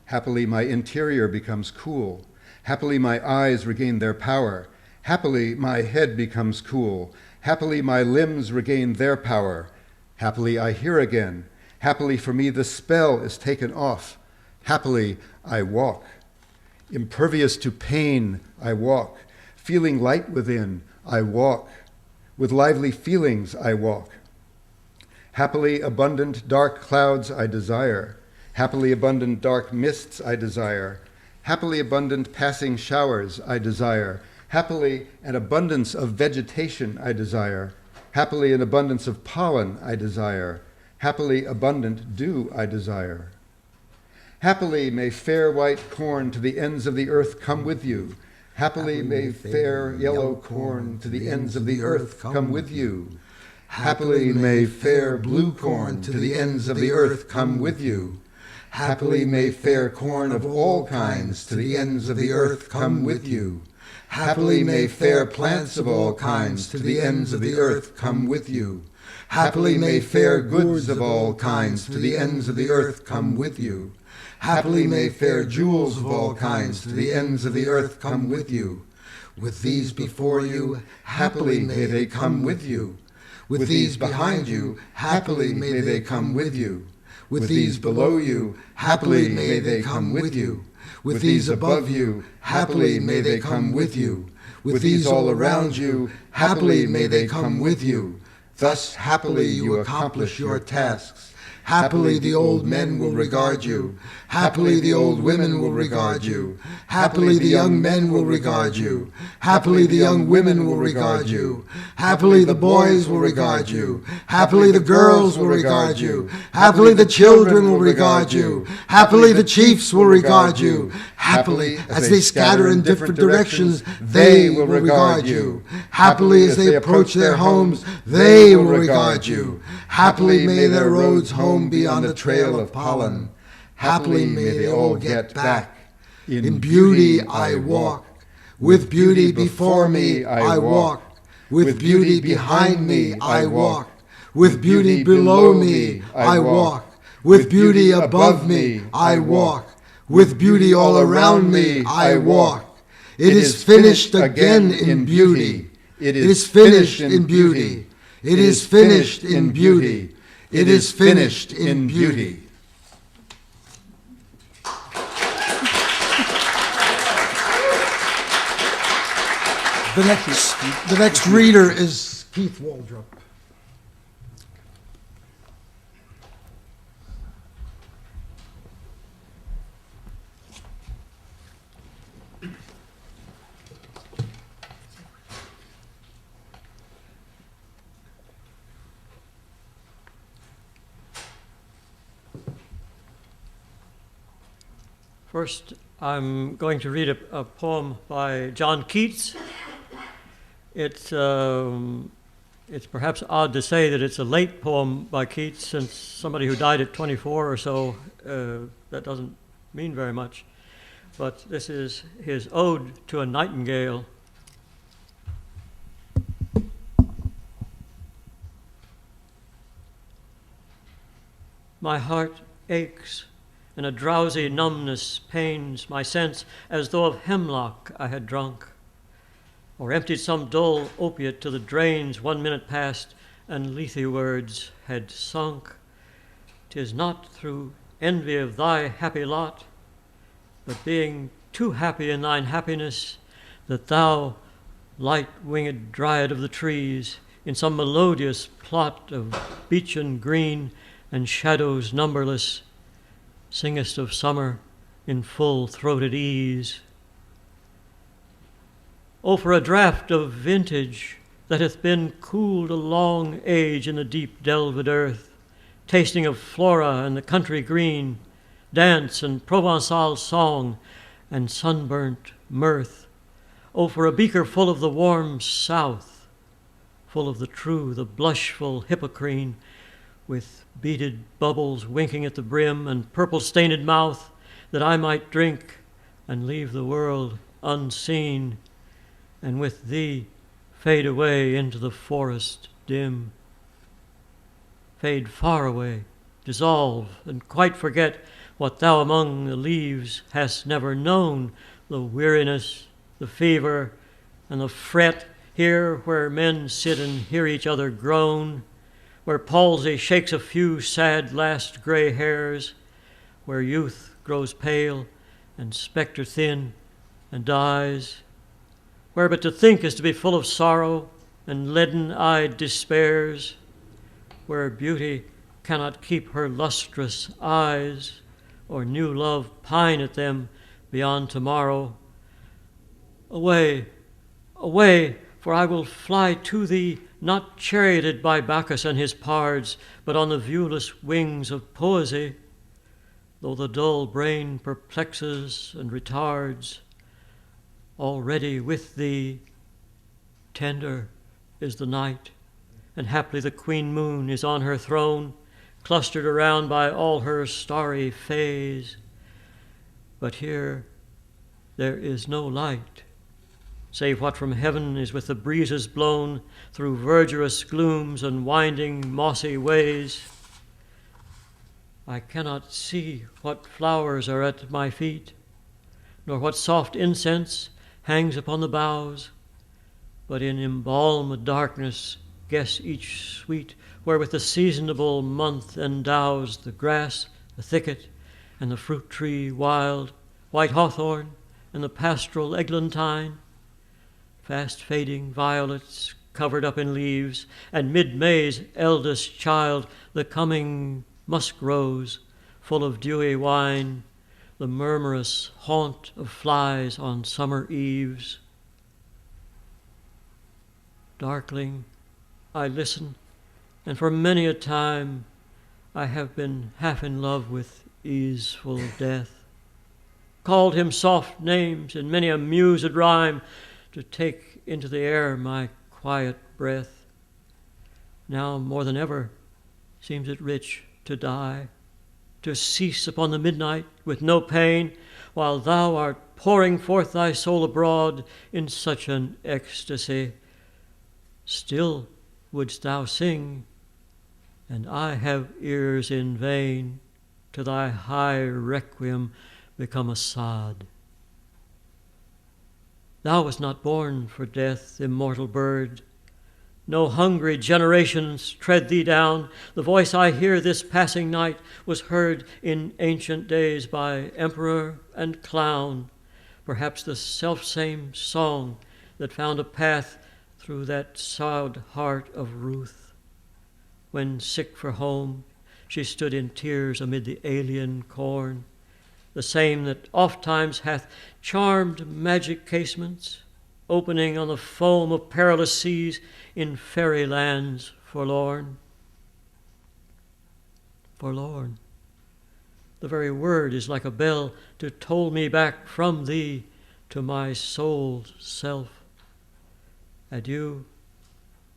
Happily my interior becomes cool. Happily my eyes regain their power. Happily my head becomes cool. Happily my limbs regain their power. Happily I hear again. Happily for me the spell is taken off. Happily I walk. Impervious to pain I walk. Feeling light within I walk. With lively feelings I walk. Happily abundant dark clouds I desire. Happily abundant dark mists I desire. Happily abundant passing showers I desire. Happily an abundance of vegetation I desire. Happily an abundance of pollen I desire. Happily abundant dew I desire. Happily may fair white corn to the ends of the earth come with you. Happily may fair yellow corn to the ends of the earth come with you. Happily may fair blue corn to the ends of the earth come with you. Happily may fair corn of all kinds to the ends of the earth come with you. Happily may fair plants of all kinds to the ends of the earth come with you. Happily may fair goods of all kinds to the ends of the earth come with you. Happily may fair jewels of all kinds to the ends of the earth come with you. With these before you, happily may they come with you. With these behind you, happily may they come with you. With these below you, happily may they come with you. With these above you, happily may they come with you. With these all around you, happily may they come with you. Thus happily you accomplish your tasks. Happily the old men will regard you. Happily the old women will regard you. Happily the young men will regard you. Happily the young women will regard you. Happily the boys will regard you. Happily the girls will regard you. Happily the children will regard you. Happily the chiefs will regard you. Happily as they scatter in different directions, they will regard you. Happily as they approach their homes, they will regard you. Happily may their roads home be on the trail of pollen. Happily may they all get back. In beauty I walk. With beauty before me I walk. With beauty behind me I walk. With beauty below me I walk. With beauty above me I walk. With beauty all around me I walk. It is finished again in beauty. It is finished in beauty. It is finished in beauty. It is finished in beauty. The next reader is Keith Waldrop. First, I'm going to read a poem by John Keats. It's perhaps odd to say that it's a late poem by Keats, since somebody who died at 24 or so, that doesn't mean very much. But this is his Ode to a Nightingale. My heart aches, and a drowsy numbness pains my sense, as though of hemlock I had drunk, or emptied some dull opiate to the drains 1 minute past, and lethe words had sunk. 'Tis not through envy of thy happy lot, but being too happy in thine happiness, that thou, light-winged dryad of the trees, in some melodious plot of beechen green and shadows numberless, singest of summer in full-throated ease. Oh, for a draught of vintage that hath been cooled a long age in the deep delved earth, tasting of flora and the country green, dance and Provençal song and sunburnt mirth. Oh, for a beaker full of the warm south, full of the true, the blushful Hippocrene, with beaded bubbles winking at the brim and purple-stained mouth, that I might drink and leave the world unseen, and with thee fade away into the forest dim. Fade far away, dissolve, and quite forget what thou among the leaves hast never known, the weariness, the fever, and the fret, here where men sit and hear each other groan, where palsy shakes a few sad last gray hairs, where youth grows pale and spectre thin and dies, where but to think is to be full of sorrow and leaden-eyed despairs, where beauty cannot keep her lustrous eyes, or new love pine at them beyond tomorrow. Away, away, for I will fly to thee, not charioted by Bacchus and his pards, but on the viewless wings of poesy, though the dull brain perplexes and retards. Already with thee, tender is the night, and haply the queen moon is on her throne, clustered around by all her starry fays. But here there is no light, save what from heaven is with the breezes blown through verdurous glooms and winding mossy ways. I cannot see what flowers are at my feet, nor what soft incense hangs upon the boughs, but in embalmed darkness guess each sweet wherewith the seasonable month endows the grass, the thicket, and the fruit tree wild, white hawthorn, and the pastoral eglantine, fast fading violets covered up in leaves, and mid-May's eldest child, the coming musk rose, full of dewy wine, the murmurous haunt of flies on summer eves. Darkling, I listen, and for many a time I have been half in love with easeful death, called him soft names in many a mused rhyme to take into the air my quiet breath. Now more than ever seems it rich to die, to cease upon the midnight with no pain, while thou art pouring forth thy soul abroad in such an ecstasy. Still wouldst thou sing, and I have ears in vain, to thy high requiem become a sod. Thou wast not born for death, immortal bird. No hungry generations tread thee down. The voice I hear this passing night was heard in ancient days by emperor and clown, perhaps the selfsame song that found a path through that sad heart of Ruth, when, sick for home, she stood in tears amid the alien corn, the same that ofttimes hath charmed magic casements, opening on the foam of perilous seas in fairy lands forlorn. Forlorn. The very word is like a bell to toll me back from thee to my soul's self. Adieu.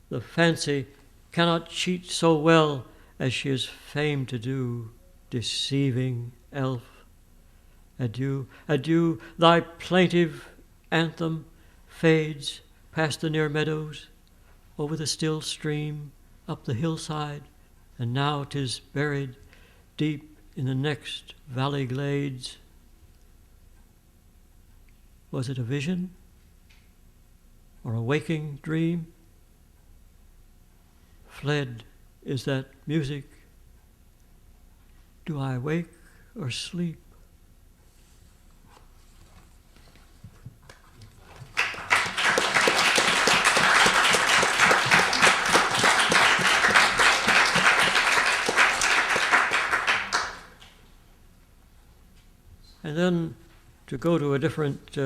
The fancy cannot cheat so well as she is famed to do, deceiving elf. Adieu, adieu, thy plaintive anthem fades past the near meadows, over the still stream, up the hillside, and now 'tis buried deep in the next valley glades. Was it a vision or a waking dream? Fled is that music. Do I wake or sleep? And then to go to a different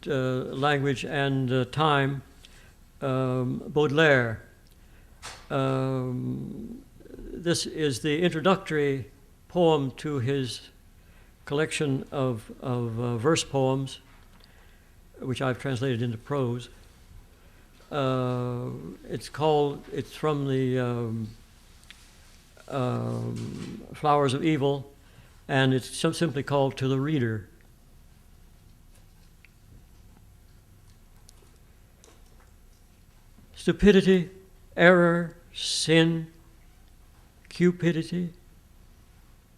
language and time, Baudelaire. This is the introductory poem to his collection of verse poems, which I've translated into prose. It's from the Flowers of Evil, and it's simply called To the Reader. Stupidity, error, sin, cupidity,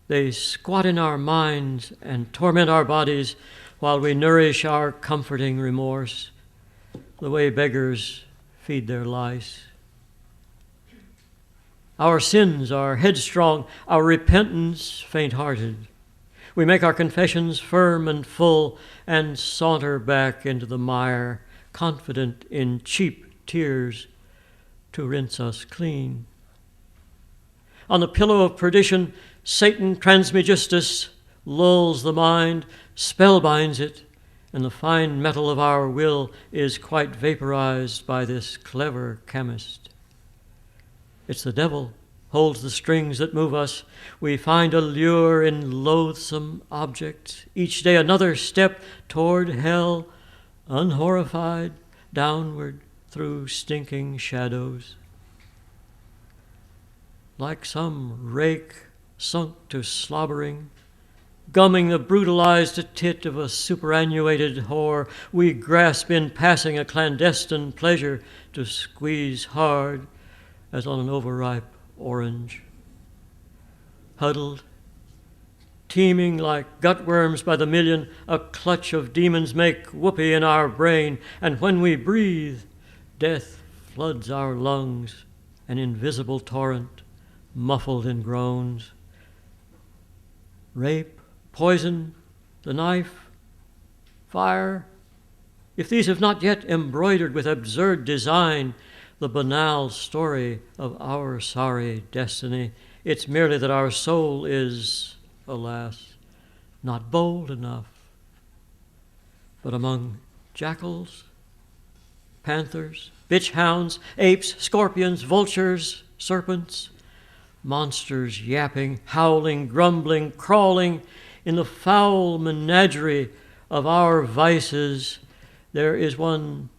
they squat in our minds and torment our bodies while we nourish our comforting remorse, the way beggars feed their lice. Our sins are headstrong, our repentance faint-hearted. We make our confessions firm and full and saunter back into the mire, confident in cheap tears to rinse us clean. On the pillow of perdition, Satan Transmegistus lulls the mind, spellbinds it, and the fine metal of our will is quite vaporized by this clever chemist. It's the devil holds the strings that move us. We find a lure in loathsome objects, each day another step toward hell, unhorrified, downward through stinking shadows. Like some rake sunk to slobbering, gumming the brutalized tit of a superannuated whore, we grasp in passing a clandestine pleasure to squeeze hard as on an overripe orange. Huddled, teeming like gutworms by the million, a clutch of demons make whoopee in our brain, and when we breathe, death floods our lungs, an invisible torrent, muffled in groans. Rape, poison, the knife, fire, if these have not yet embroidered with absurd design the banal story of our sorry destiny. It's merely that our soul is, alas, not bold enough. But among jackals, panthers, bitch hounds, apes, scorpions, vultures, serpents, monsters yapping, howling, grumbling, crawling in the foul menagerie of our vices, there is one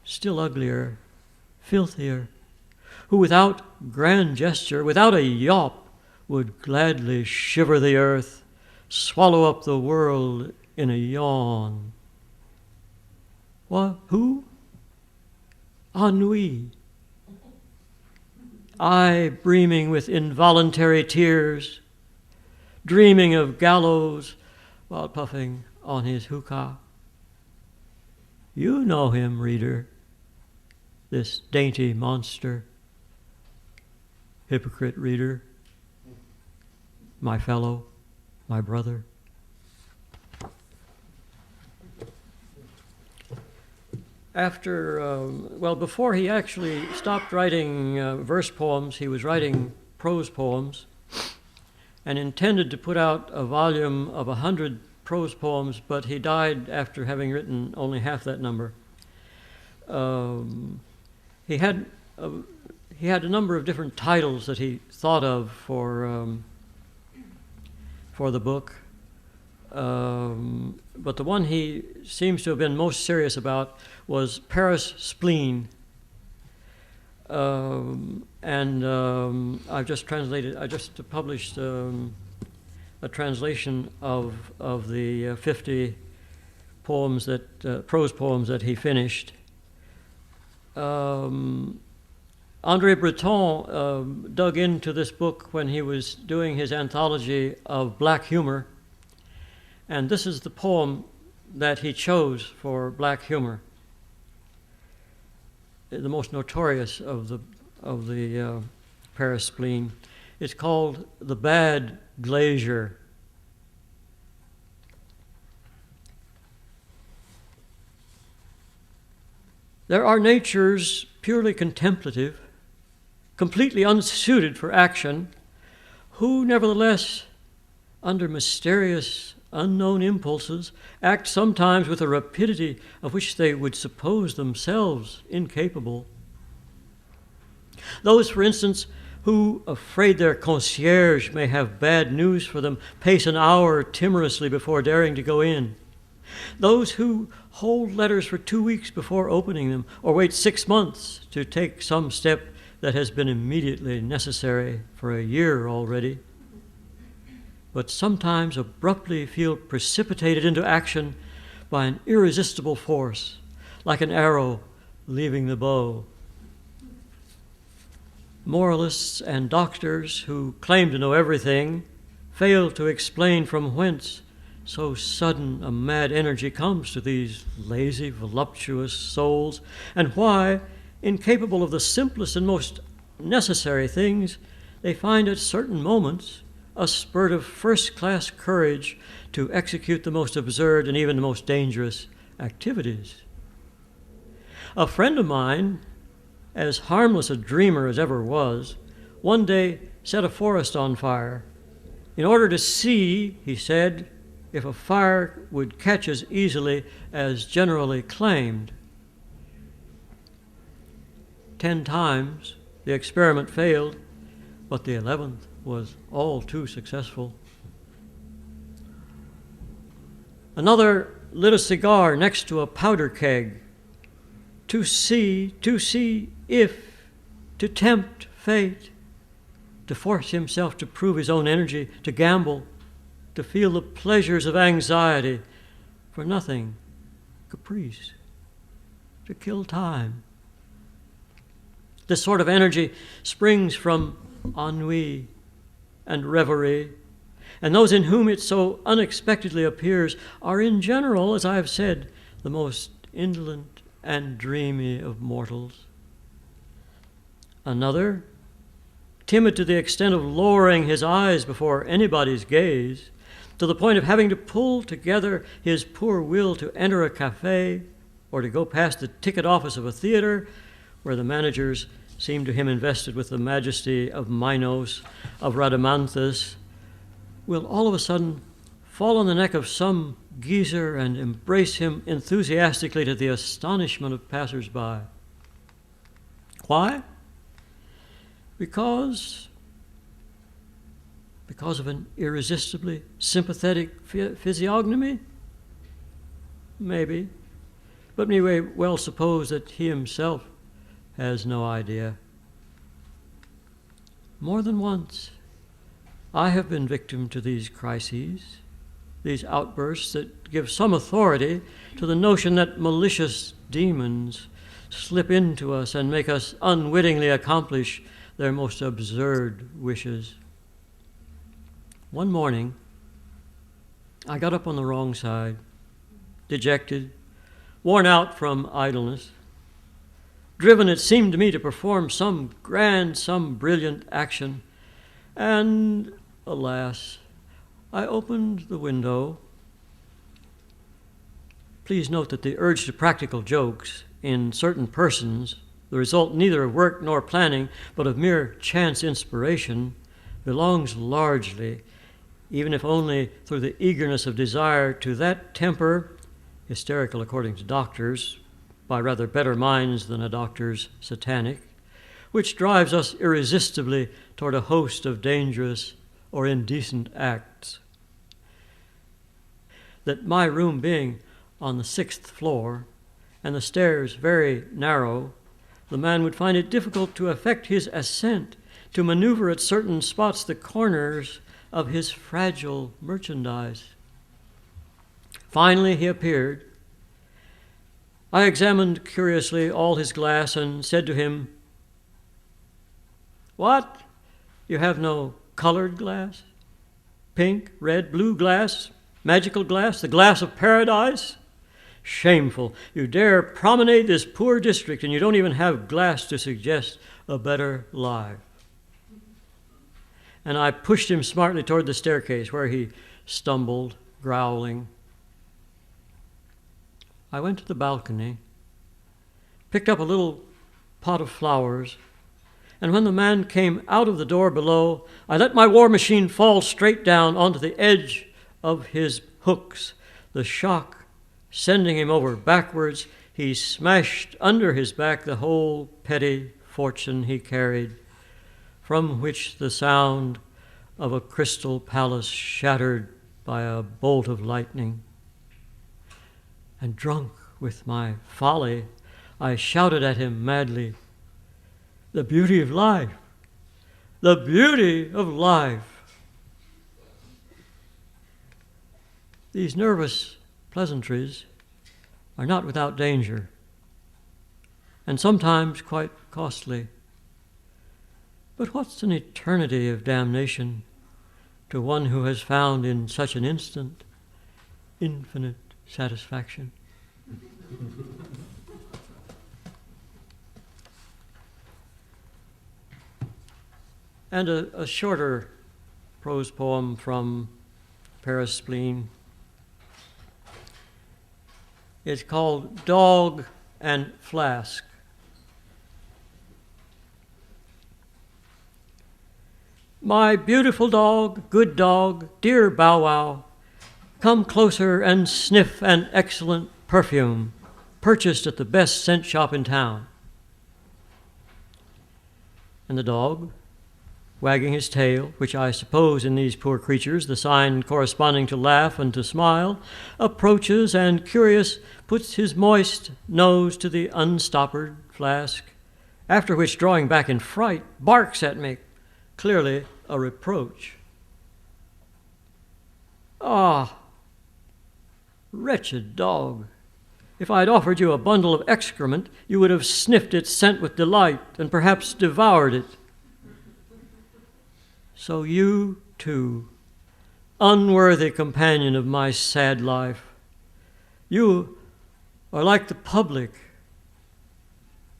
still uglier, filthier, who without grand gesture, without a yawp, would gladly shiver the earth, swallow up the world in a yawn. What? Who? Ennui. I brimming with involuntary tears, dreaming of gallows while puffing on his hookah. You know him, reader, this dainty monster, hypocrite reader, my fellow, my brother. Before he actually stopped writing verse poems, he was writing prose poems and intended to put out a volume of 100 prose poems, but he died after having written only half that number. He had a number of different titles that he thought of for the book, but the one he seems to have been most serious about was Paris Spleen. I've just published a translation of the 50 poems prose poems that he finished. André Breton dug into this book when he was doing his anthology of black humor, and this is the poem that he chose for black humor, the most notorious of the Paris Spleen. It's called The Bad Glazier. There are natures purely contemplative, completely unsuited for action, who nevertheless, under mysterious, unknown impulses, act sometimes with a rapidity of which they would suppose themselves incapable. Those, for instance, who, afraid their concierge may have bad news for them, pace an hour timorously before daring to go in. Those who hold letters for 2 weeks before opening them, or wait 6 months to take some step that has been immediately necessary for a year already, but sometimes abruptly feel precipitated into action by an irresistible force, like an arrow leaving the bow. Moralists and doctors who claim to know everything fail to explain from whence so sudden a mad energy comes to these lazy, voluptuous souls, and why, incapable of the simplest and most necessary things, they find at certain moments a spurt of first-class courage to execute the most absurd and even the most dangerous activities. A friend of mine, as harmless a dreamer as ever was, one day set a forest on fire in order to see, he said, if a fire would catch as easily as generally claimed. 10 times the experiment failed, but the 11th was all too successful. Another lit a cigar next to a powder keg to see if, to tempt fate, to force himself to prove his own energy, to gamble, to feel the pleasures of anxiety for nothing, caprice, to kill time. This sort of energy springs from ennui and reverie, and those in whom it so unexpectedly appears are in general, as I have said, the most indolent and dreamy of mortals. Another, timid to the extent of lowering his eyes before anybody's gaze, to the point of having to pull together his poor will to enter a cafe or to go past the ticket office of a theater, where the managers seemed to him invested with the majesty of Minos, of Rhadamanthus, will all of a sudden fall on the neck of some geezer and embrace him enthusiastically to the astonishment of passers-by. Why? Because of an irresistibly sympathetic physiognomy? Maybe. But we may well suppose that he himself has no idea. More than once, I have been victim to these crises, these outbursts that give some authority to the notion that malicious demons slip into us and make us unwittingly accomplish their most absurd wishes. One morning, I got up on the wrong side, dejected, worn out from idleness, driven, it seemed to me, to perform some grand, some brilliant action, and, alas, I opened the window. Please note that the urge to practical jokes in certain persons, the result neither of work nor planning, but of mere chance inspiration, belongs largely, even if only through the eagerness of desire, to that temper, hysterical according to doctors, by rather better minds than a doctor's satanic, which drives us irresistibly toward a host of dangerous or indecent acts. That my room being on the 6th floor, and the stairs very narrow, the man would find it difficult to effect his ascent, to maneuver at certain spots the corners of his fragile merchandise. Finally he appeared. I examined curiously all his glass and said to him, "What? You have no colored glass? Pink, red, blue glass? Magical glass? The glass of paradise? Shameful. You dare promenade this poor district and you don't even have glass to suggest a better life." And I pushed him smartly toward the staircase, where he stumbled, growling. I went to the balcony, picked up a little pot of flowers, and when the man came out of the door below, I let my war machine fall straight down onto the edge of his hooks. The shock sending him over backwards, he smashed under his back the whole petty fortune he carried, from which the sound of a crystal palace shattered by a bolt of lightning. And drunk with my folly, I shouted at him madly, "The beauty of life! The beauty of life!" These nervous pleasantries are not without danger, and sometimes quite costly. But what's an eternity of damnation to one who has found in such an instant infinite satisfaction? And a shorter prose poem from Paris Spleen. It's called Dog and Flask. My beautiful dog, good dog, dear Bow Wow, come closer and sniff an excellent perfume purchased at the best scent shop in town. And the dog, wagging his tail, which I suppose in these poor creatures the sign corresponding to laugh and to smile, approaches and, curious, puts his moist nose to the unstoppered flask, after which, drawing back in fright, barks at me, clearly a reproach. Ah, wretched dog! If I had offered you a bundle of excrement, you would have sniffed its scent with delight and perhaps devoured it. So you, too, unworthy companion of my sad life, you are like the public,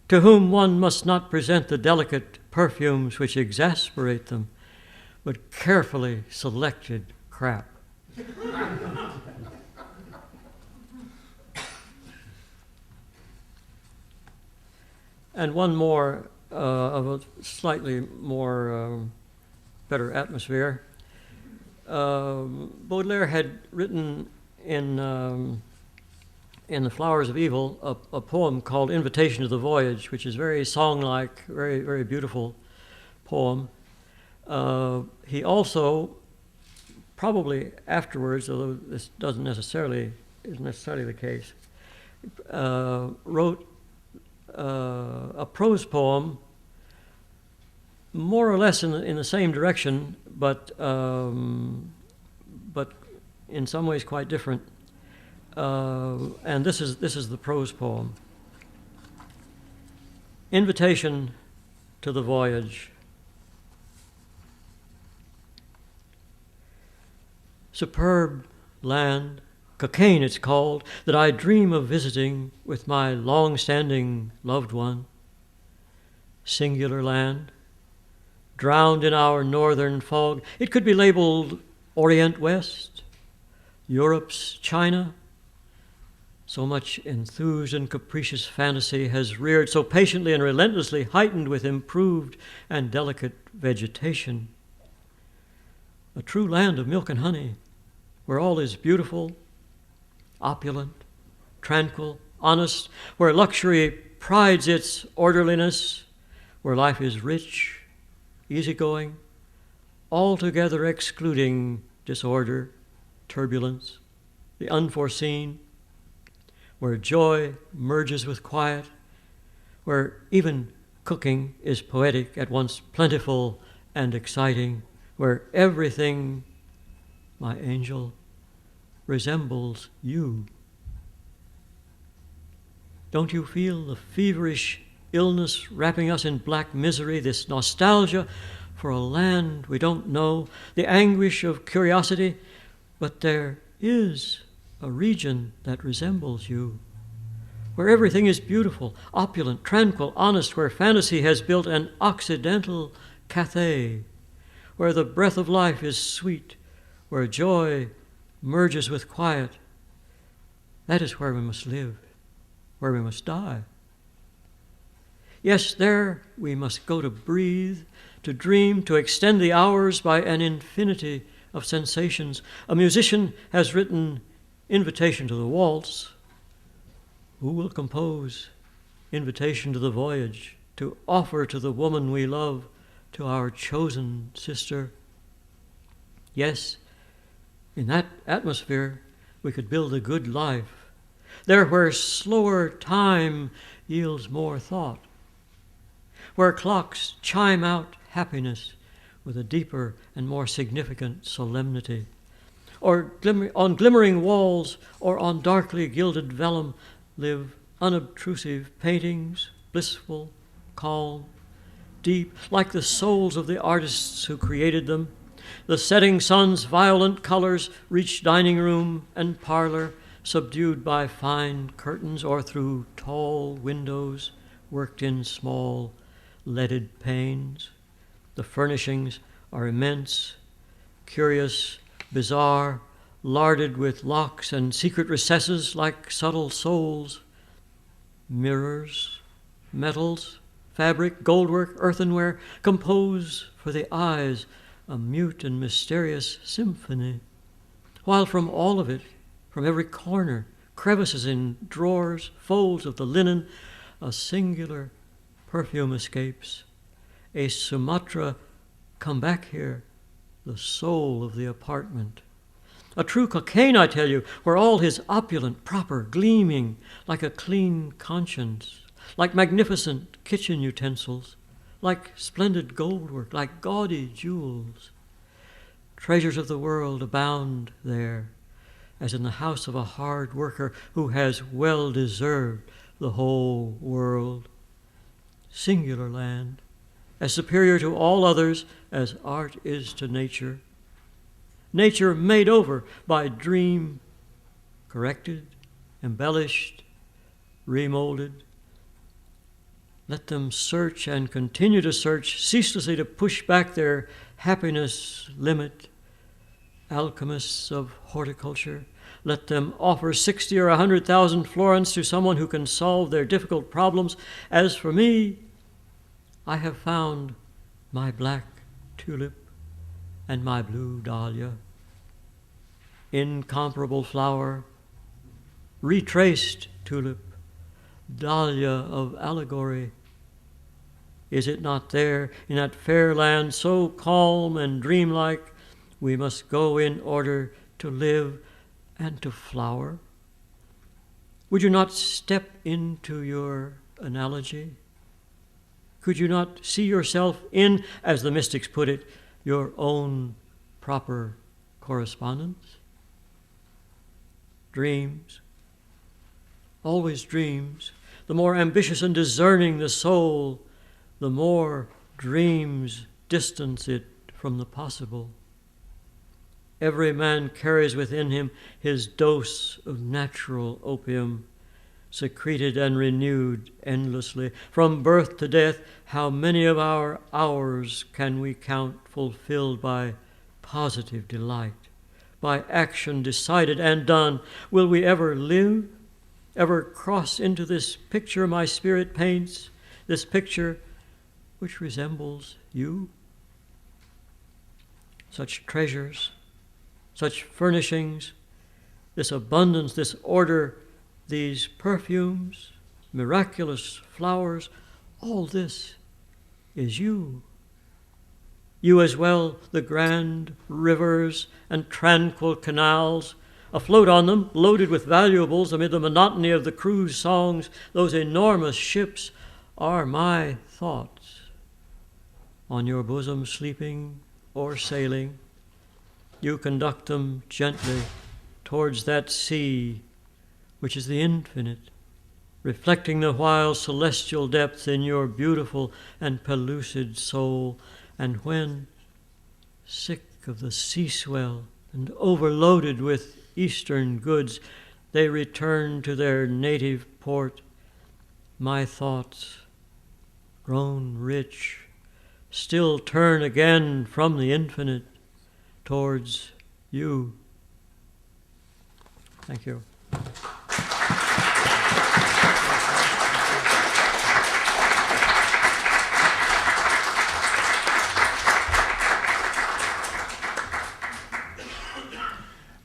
to whom one must not present the delicate perfumes which exasperate them, but carefully selected crap. And one more of a slightly more better atmosphere. Baudelaire had written in The Flowers of Evil a poem called Invitation to the Voyage, which is very song-like, very, very beautiful poem. He also, probably afterwards, although this isn't necessarily the case, wrote a prose poem more or less in the same direction, but in some ways quite different. And this is the prose poem. Invitation to the Voyage. Superb land, Cockaigne it's called, that I dream of visiting with my long-standing loved one. Singular land, drowned in our northern fog. It could be labeled Orient West, Europe's China. So much enthused and capricious fantasy has reared so patiently and relentlessly, heightened with improved and delicate vegetation. A true land of milk and honey, where all is beautiful, opulent, tranquil, honest, where luxury prides its orderliness, where life is rich, easygoing, altogether excluding disorder, turbulence, the unforeseen, where joy merges with quiet, where even cooking is poetic, at once plentiful and exciting, where everything, my angel, resembles you. Don't you feel the feverish illness wrapping us in black misery, this nostalgia for a land we don't know, the anguish of curiosity? But there is a region that resembles you, where everything is beautiful, opulent, tranquil, honest, where fantasy has built an occidental Cathay, where the breath of life is sweet, where joy merges with quiet. That is where we must live, where we must die. Yes, there we must go to breathe, to dream, to extend the hours by an infinity of sensations. A musician has written Invitation to the Waltz. Who will compose Invitation to the Voyage, to offer to the woman we love, to our chosen sister? Yes, in that atmosphere we could build a good life, there where slower time yields more thought, where clocks chime out happiness with a deeper and more significant solemnity, or on glimmering walls or on darkly gilded vellum live unobtrusive paintings, blissful, calm, deep, like the souls of the artists who created them. The setting sun's violent colors reach dining room and parlor, subdued by fine curtains or through tall windows worked in small leaded panes. The furnishings are immense, curious, bizarre, larded with locks and secret recesses like subtle souls. Mirrors, metals, fabric, goldwork, earthenware compose for the eyes a mute and mysterious symphony, while from all of it, from every corner, crevices in drawers, folds of the linen, a singular perfume escapes, a Sumatra come back here, the soul of the apartment. A true Cockaigne, I tell you, where all his opulent, proper, gleaming like a clean conscience, like magnificent kitchen utensils, like splendid goldwork, like gaudy jewels. Treasures of the world abound there, as in the house of a hard worker who has well deserved the whole world. Singular land, as superior to all others as art is to nature. Nature made over by dream, corrected, embellished, remolded. Let them search and continue to search, ceaselessly to push back their happiness limit. Alchemists of horticulture, Let them offer 60 or 100,000 florins to someone who can solve their difficult problems. As for me, I have found my black tulip and my blue dahlia. Incomparable flower, retraced tulip, dahlia of allegory. Is it not there, in that fair land so calm and dreamlike, we must go in order to live and to flower? Would you not step into your analogy? Could you not see yourself in, as the mystics put it, your own proper correspondence? Dreams, always dreams. The more ambitious and discerning the soul, the more dreams distance it from the possible. Every man carries within him his dose of natural opium, secreted and renewed endlessly. From birth to death, how many of our hours can we count fulfilled by positive delight, by action decided and done? Will we ever live, ever cross into this picture my spirit paints, this picture which resembles you? Such treasures, such furnishings, this abundance, this order, these perfumes, miraculous flowers, all this is you. You as well, the grand rivers and tranquil canals, afloat on them, loaded with valuables amid the monotony of the crew's songs, those enormous ships are my thoughts. On your bosom sleeping or sailing, you conduct them gently towards that sea which is the infinite, reflecting the while celestial depth in your beautiful and pellucid soul. And when, sick of the sea swell and overloaded with eastern goods, they return to their native port, my thoughts, grown rich, still turn again from the infinite towards you. Thank you.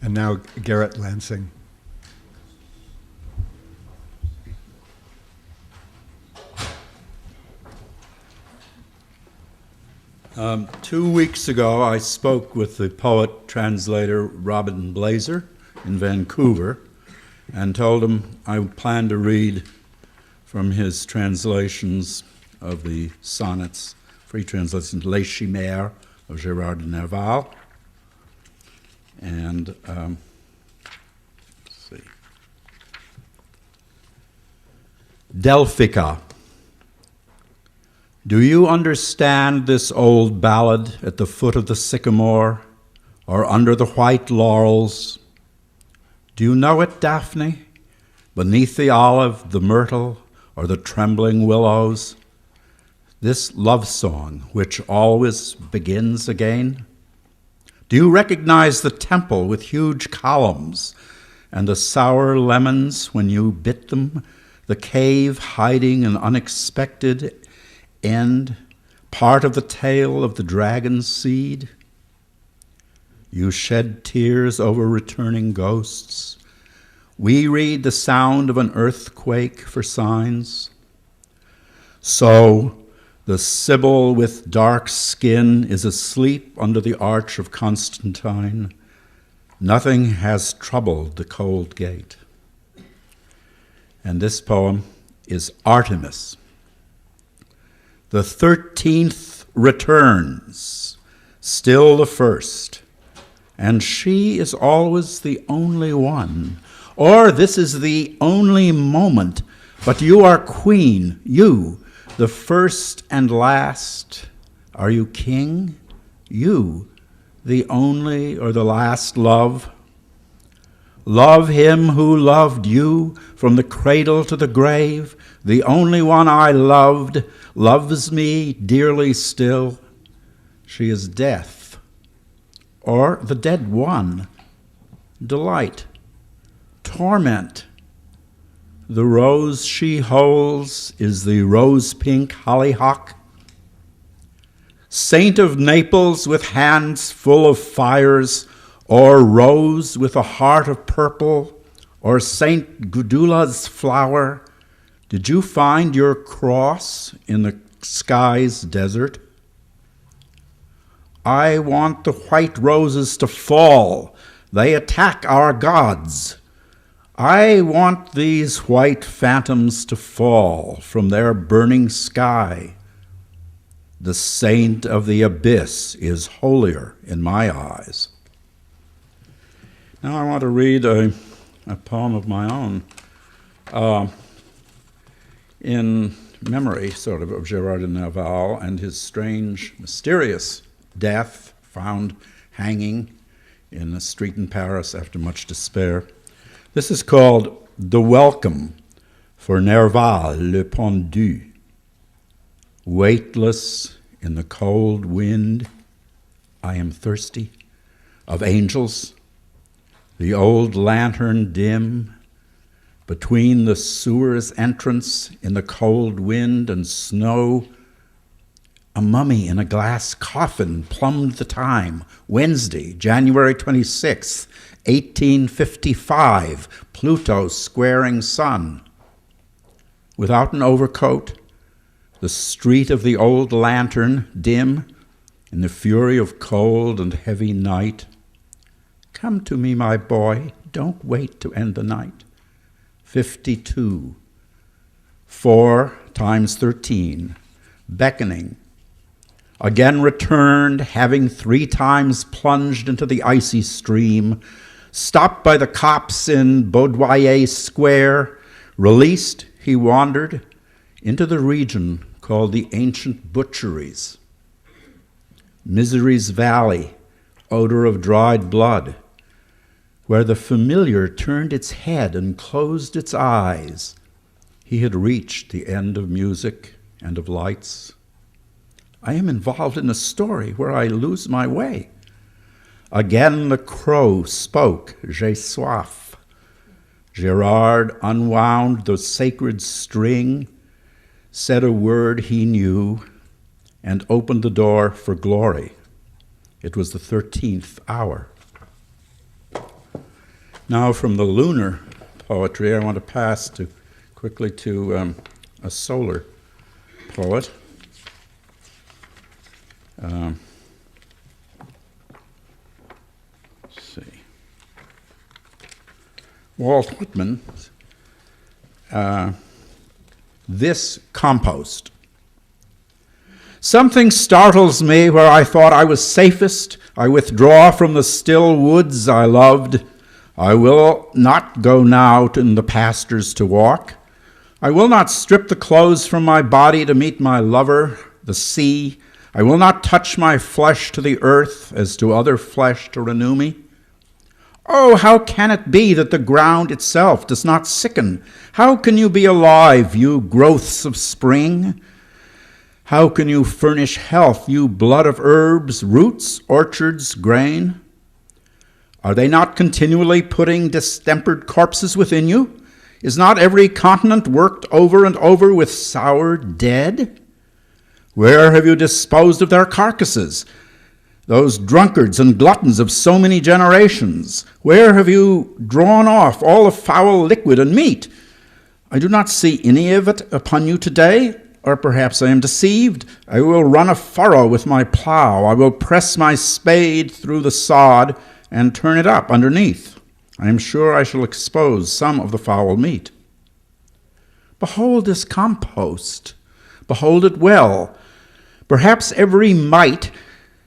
And now Gerrit Lansing. 2 weeks ago, I spoke with the poet-translator Robin Blazer in Vancouver and told him I plan to read from his translations of the sonnets, free translations, Les Chimères of Gérard de Nerval. And let's see. Delphica. Do you understand this old ballad at the foot of the sycamore or under the white laurels? Do you know it, Daphne? Beneath the olive, the myrtle, or the trembling willows? This love song, which always begins again? Do you recognize the temple with huge columns and the sour lemons when you bit them, the cave hiding an unexpected end, part of the tale of the dragon's seed? You shed tears over returning ghosts. We read the sound of an earthquake for signs. So the Sibyl with dark skin is asleep under the arch of Constantine. Nothing has troubled the cold gate. And this poem is Artemis. The 13th returns, still the first, and she is always the only one. Or this is the only moment, but you are queen, you, the first and last. Are you king? You, the only or the last love? Love him who loved you from the cradle to the grave. The only one I loved loves me dearly still. She is death, or the dead one, delight, torment. The rose she holds is the rose-pink hollyhock. Saint of Naples with hands full of fires, or rose with a heart of purple, or Saint Gudula's flower, did you find your cross in the sky's desert? I want the white roses to fall. They attack our gods. I want these white phantoms to fall from their burning sky. The saint of the abyss is holier in my eyes. Now I want to read a poem of my own in memory, sort of Gerard de Nerval and his strange, mysterious death, found hanging in a street in Paris after much despair. This is called The Welcome for Nerval le Pendu. Weightless in the cold wind, I am thirsty, of angels, the old lantern dim, between the sewer's entrance in the cold wind and snow, a mummy in a glass coffin plumbed the time, Wednesday, January 26th, 1855, Pluto squaring sun. Without an overcoat, the street of the old lantern dim, in the fury of cold and heavy night. Come to me, my boy, don't wait to end the night. 52, 4 times 13, beckoning. Again returned, having 3 times plunged into the icy stream, stopped by the cops in Baudoyer Square, released, he wandered into the region called the Ancient Butcheries. Misery's Valley, odor of dried blood, where the familiar turned its head and closed its eyes. He had reached the end of music and of lights. I am involved in a story where I lose my way. Again the crow spoke, j'ai soif. Gerard unwound the sacred string, said a word he knew, and opened the door for glory. It was the 13th hour. Now from the lunar poetry, I want to pass quickly to a solar poet. Let's see. Walt Whitman, This Compost. Something startles me where I thought I was safest. I withdraw from the still woods I loved. I will not go now in the pastures to walk. I will not strip the clothes from my body to meet my lover, the sea. I will not touch my flesh to the earth as to other flesh to renew me. Oh, how can it be that the ground itself does not sicken? How can you be alive, you growths of spring? How can you furnish health, you blood of herbs, roots, orchards, grain? Are they not continually putting distempered corpses within you? Is not every continent worked over and over with sour dead? Where have you disposed of their carcasses, those drunkards and gluttons of so many generations? Where have you drawn off all the foul liquid and meat? I do not see any of it upon you today, or perhaps I am deceived. I will run a furrow with my plow. I will press my spade through the sod and turn it up underneath. I am sure I shall expose some of the foul meat. Behold this compost. Behold it well. Perhaps every mite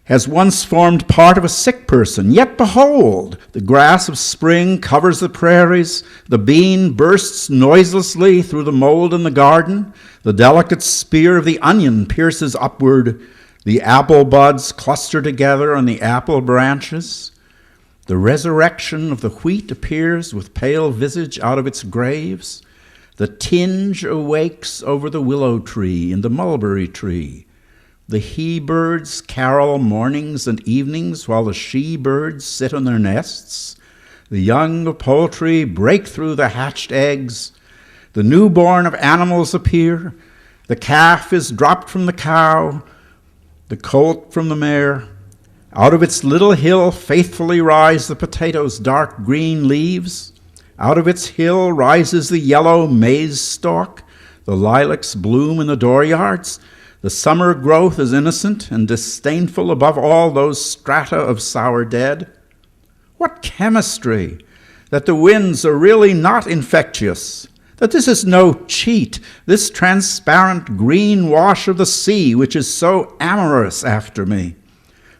has once formed part of a sick person. Yet behold, the grass of spring covers the prairies. The bean bursts noiselessly through the mold in the garden. The delicate spear of the onion pierces upward. The apple buds cluster together on the apple branches. The resurrection of the wheat appears with pale visage out of its graves. The tinge awakes over the willow tree and the mulberry tree. The he-birds carol mornings and evenings while the she-birds sit on their nests. The young of poultry break through the hatched eggs. The newborn of animals appear. The calf is dropped from the cow, the colt from the mare. Out of its little hill faithfully rise the potato's dark green leaves. Out of its hill rises the yellow maize stalk. The lilacs bloom in the dooryards. The summer growth is innocent and disdainful above all those strata of sour dead. What chemistry! That the winds are really not infectious. That this is no cheat, this transparent green wash of the sea which is so amorous after me.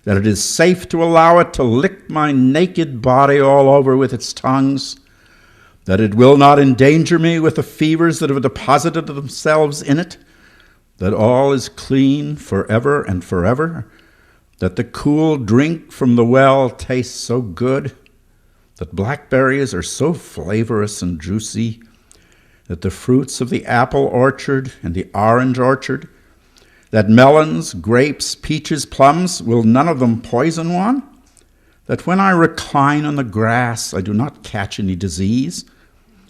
That it is safe to allow it to lick my naked body all over with its tongues. That it will not endanger me with the fevers that have deposited themselves in it. That all is clean forever and forever. That the cool drink from the well tastes so good. That blackberries are so flavorous and juicy. That the fruits of the apple orchard and the orange orchard, that melons, grapes, peaches, plums, will none of them poison one? That when I recline on the grass, I do not catch any disease,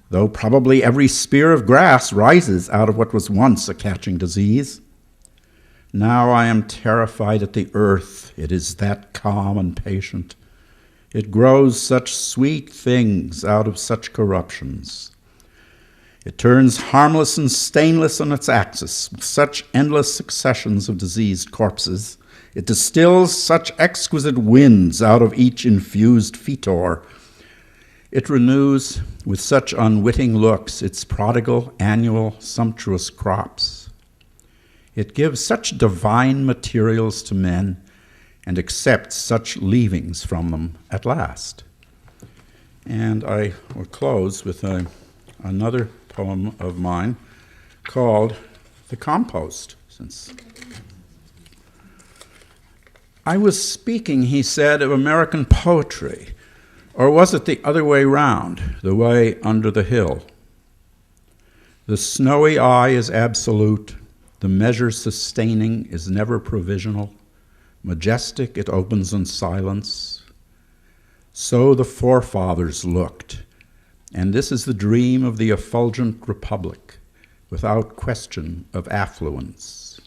though probably every spear of grass rises out of what was once a catching disease. Now I am terrified at the earth. It is that calm and patient. It grows such sweet things out of such corruptions. It turns harmless and stainless on its axis, with such endless successions of diseased corpses. It distills such exquisite winds out of each infused fetor. It renews with such unwitting looks its prodigal, annual, sumptuous crops. It gives such divine materials to men and accepts such leavings from them at last. And I will close with another poem of mine called The Compost. I was speaking, he said, of American poetry, or was it the other way round, the way under the hill? The snowy eye is absolute, the measure sustaining is never provisional, majestic it opens in silence. So the forefathers looked, and this is the dream of the effulgent republic, without question of affluence.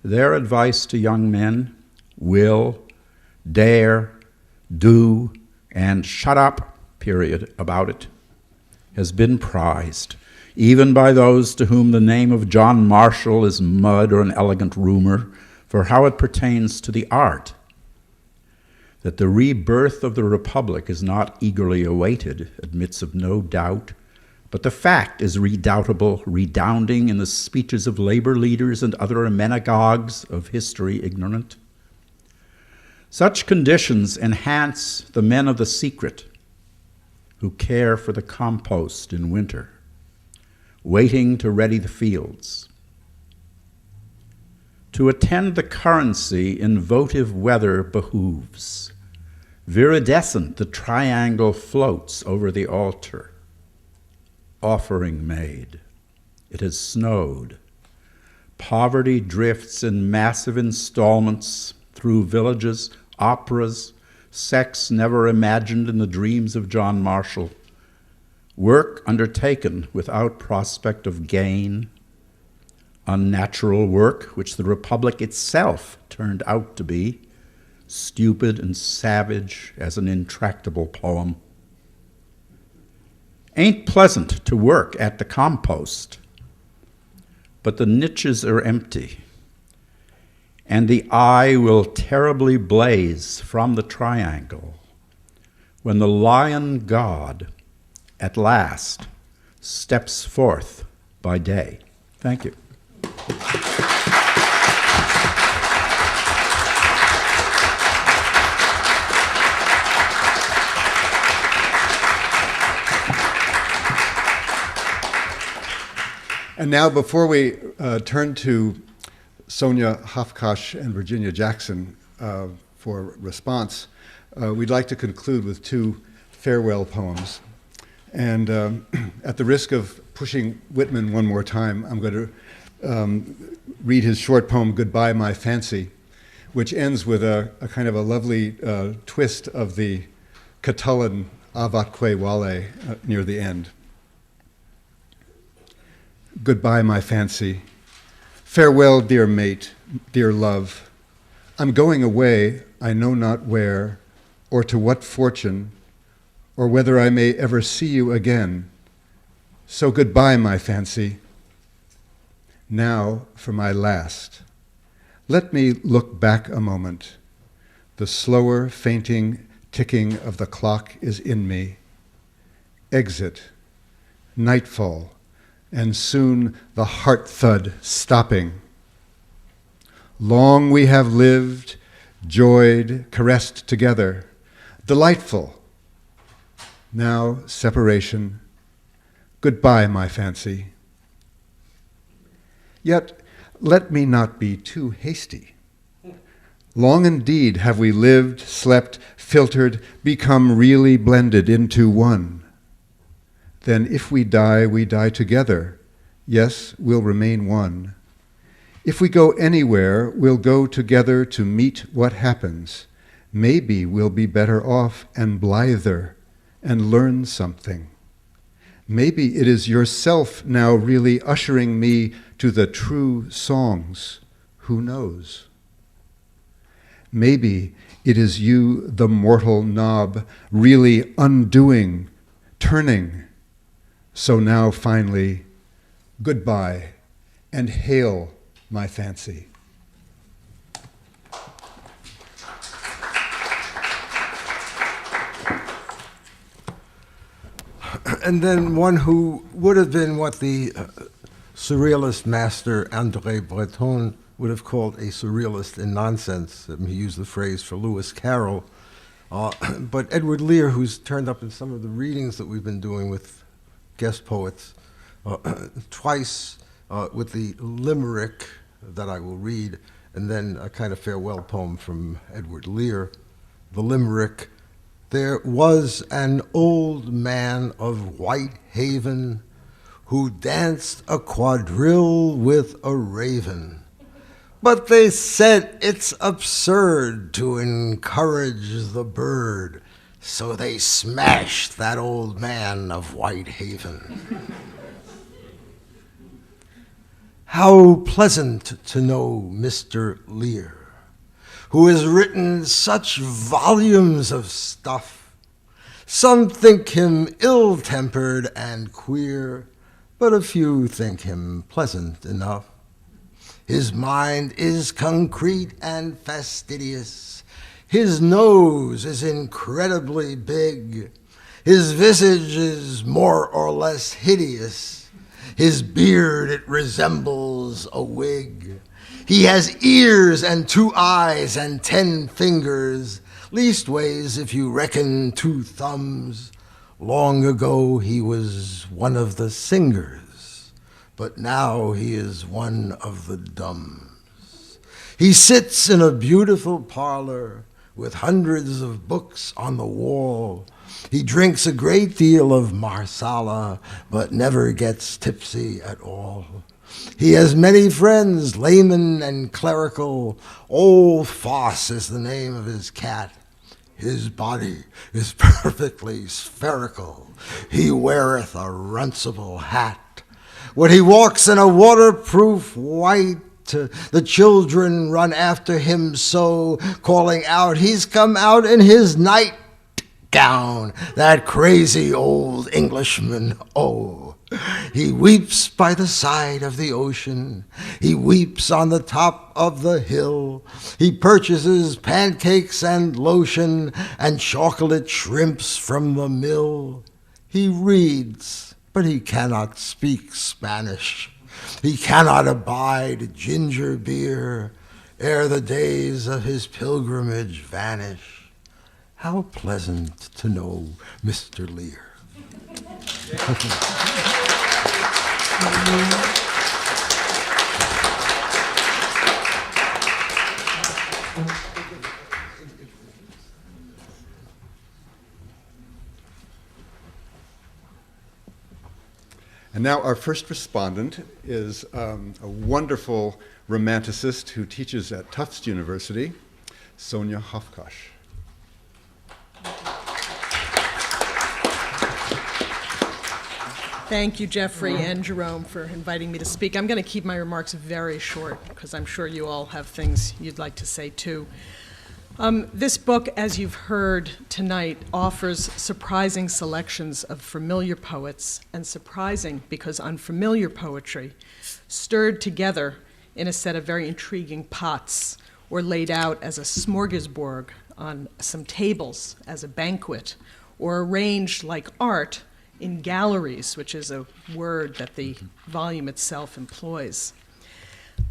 Their advice to young men, will, dare, do, and shut up, period, about it, has been prized, even by those to whom the name of John Marshall is mud or an elegant rumor, for how it pertains to the art. That the rebirth of the Republic is not eagerly awaited admits of no doubt, but the fact is redoubtable, redounding in the speeches of labor leaders and other amenagogues of history ignorant. Such conditions enhance the men of the secret who care for the compost in winter, waiting to ready the fields. To attend the currency in votive weather behooves. Viridescent the triangle floats over the altar. Offering made. It has snowed. Poverty drifts in massive installments through villages, operas, sex never imagined in the dreams of John Marshall. Work undertaken without prospect of gain. Unnatural work, which the Republic itself turned out to be, stupid and savage as an intractable poem. Ain't pleasant to work at the compost, but the niches are empty, and the eye will terribly blaze from the triangle when the lion god at last steps forth by day. Thank you. And now, before we turn to Sonia, Hofkosh, and Virginia Jackson for response, we'd like to conclude with two farewell poems. And at the risk of pushing Whitman one more time, I'm going to read his short poem, Goodbye, My Fancy, which ends with a kind of a lovely twist of the Catullin Avatque Wale near the end. Goodbye, my fancy. Farewell, dear mate, dear love. I'm going away, I know not where, or to what fortune, or whether I may ever see you again. So goodbye, my fancy. Now for my last. Let me look back a moment. The slower, fainting ticking of the clock is in me. Exit, nightfall, and soon the heart thud stopping. Long we have lived, joyed, caressed together. Delightful. Now separation. Goodbye, my fancy. Yet let me not be too hasty. Long indeed have we lived, slept, filtered, become really blended into one. Then if we die together. Yes, we'll remain one. If we go anywhere, we'll go together to meet what happens. Maybe we'll be better off and blither and learn something. Maybe it is yourself now really ushering me to the true songs. Who knows? Maybe it is you, the mortal knob, really undoing, turning. So now finally, goodbye and hail my fancy. And then one who would have been what the surrealist master André Breton would have called a surrealist in nonsense. He used the phrase for Lewis Carroll. But Edward Lear, who's turned up in some of the readings that we've been doing with guest poets, twice with the limerick that I will read, and then a kind of farewell poem from Edward Lear. The limerick: there was an old man of Whitehaven who danced a quadrille with a raven. But they said it's absurd to encourage the bird, so they smashed that old man of Whitehaven. How pleasant to know Mr. Lear, who has written such volumes of stuff. Some think him ill-tempered and queer, but a few think him pleasant enough. His mind is concrete and fastidious. His nose is incredibly big. His visage is more or less hideous. His beard, it resembles a wig. He has ears and 2 eyes and 10 fingers, leastways if you reckon 2 thumbs. Long ago he was one of the singers, but now he is one of the dumbs. He sits in a beautiful parlor with hundreds of books on the wall. He drinks a great deal of Marsala, but never gets tipsy at all. He has many friends, laymen and clerical. Old Foss is the name of his cat. His body is perfectly spherical. He weareth a runcible hat. When he walks in a waterproof white, the children run after him so, calling out, he's come out in his nightgown, that crazy old Englishman, oh. He weeps by the side of the ocean. He weeps on the top of the hill. He purchases pancakes and lotion and chocolate shrimps from the mill. He reads, but he cannot speak Spanish. He cannot abide ginger beer ere the days of his pilgrimage vanish. How pleasant to know Mr. Lear. And now our first respondent is a wonderful romanticist who teaches at Tufts University, Sonia Hofkosh. Thank you, Jeffrey and Jerome, for inviting me to speak. I'm going to keep my remarks very short because I'm sure you all have things you'd like to say too. This book, as you've heard tonight, offers surprising selections of familiar poets, and surprising because unfamiliar poetry, stirred together in a set of very intriguing pots, or laid out as a smorgasbord on some tables as a banquet, or arranged like art in galleries, which is a word that the volume itself employs.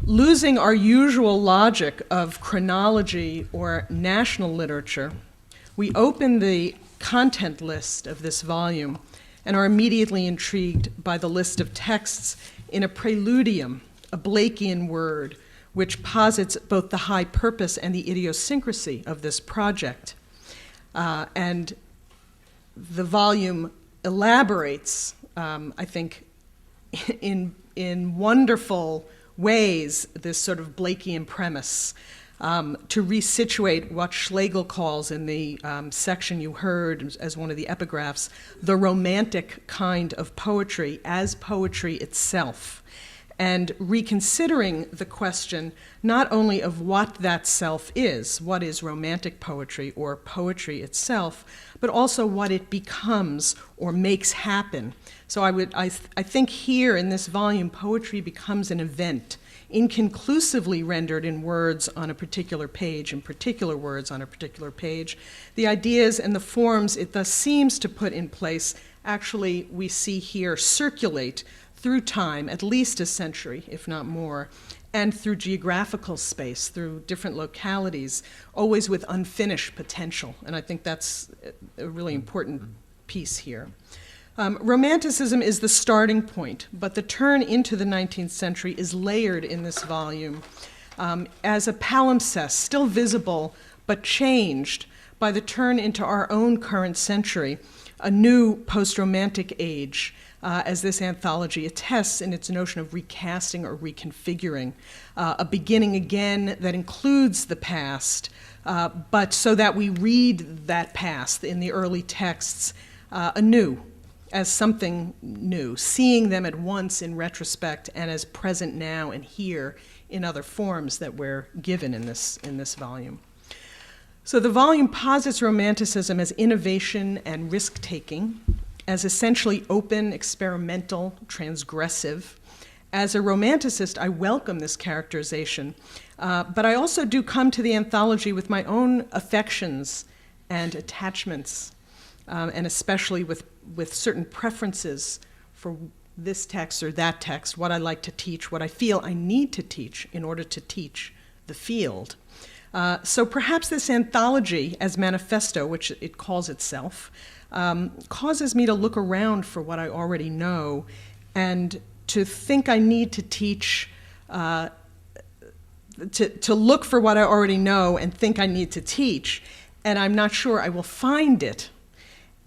Losing our usual logic of chronology or national literature, we open the content list of this volume and are immediately intrigued by the list of texts in a preludium, a Blakean word, which posits both the high purpose and the idiosyncrasy of this project. And the volume elaborates, I think, in wonderful ways, this sort of Blakean premise, to resituate what Schlegel calls in the section you heard as one of the epigraphs, the romantic kind of poetry as poetry itself, and reconsidering the question not only of what that self is, what is romantic poetry or poetry itself, but also what it becomes or makes happen. So I think here in this volume, poetry becomes an event, inconclusively rendered in words on a particular page, in particular words on a particular page. The ideas and the forms it thus seems to put in place, actually we see here circulate through time, at least a century, if not more, and through geographical space, through different localities, always with unfinished potential. And I think that's a really important piece here. Romanticism is the starting point, but the turn into the 19th century is layered in this volume as a palimpsest, still visible, but changed by the turn into our own current century, a new post-romantic age, as this anthology attests in its notion of recasting or reconfiguring, a beginning again that includes the past, but so that we read that past in the early texts anew, as something new, seeing them at once in retrospect and as present now and here in other forms that we're given in this volume. So the volume posits Romanticism as innovation and risk-taking, as essentially open, experimental, transgressive. As a Romanticist, I welcome this characterization, but I also do come to the anthology with my own affections and attachments, and especially with certain preferences for this text or that text, what I like to teach, what I feel I need to teach in order to teach the field. So perhaps this anthology as manifesto, which it calls itself, causes me to look around for what I already know and to think I need to teach, to look for what I already know and think I need to teach, and I'm not sure I will find it.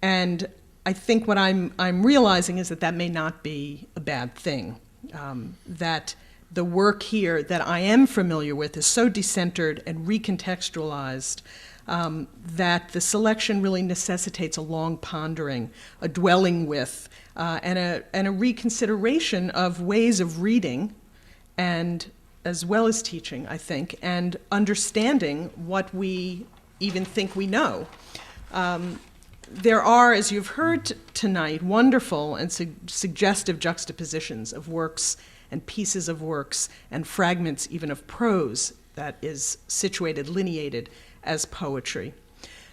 And I think what I'm realizing is that may not be a bad thing, that the work here that I am familiar with is so decentered and recontextualized that the selection really necessitates a long pondering, a dwelling with, and a reconsideration of ways of reading, and as well as teaching, I think, and understanding what we even think we know. There are, as you've heard tonight, wonderful and suggestive juxtapositions of works and pieces of works and fragments even of prose that is situated, lineated as poetry.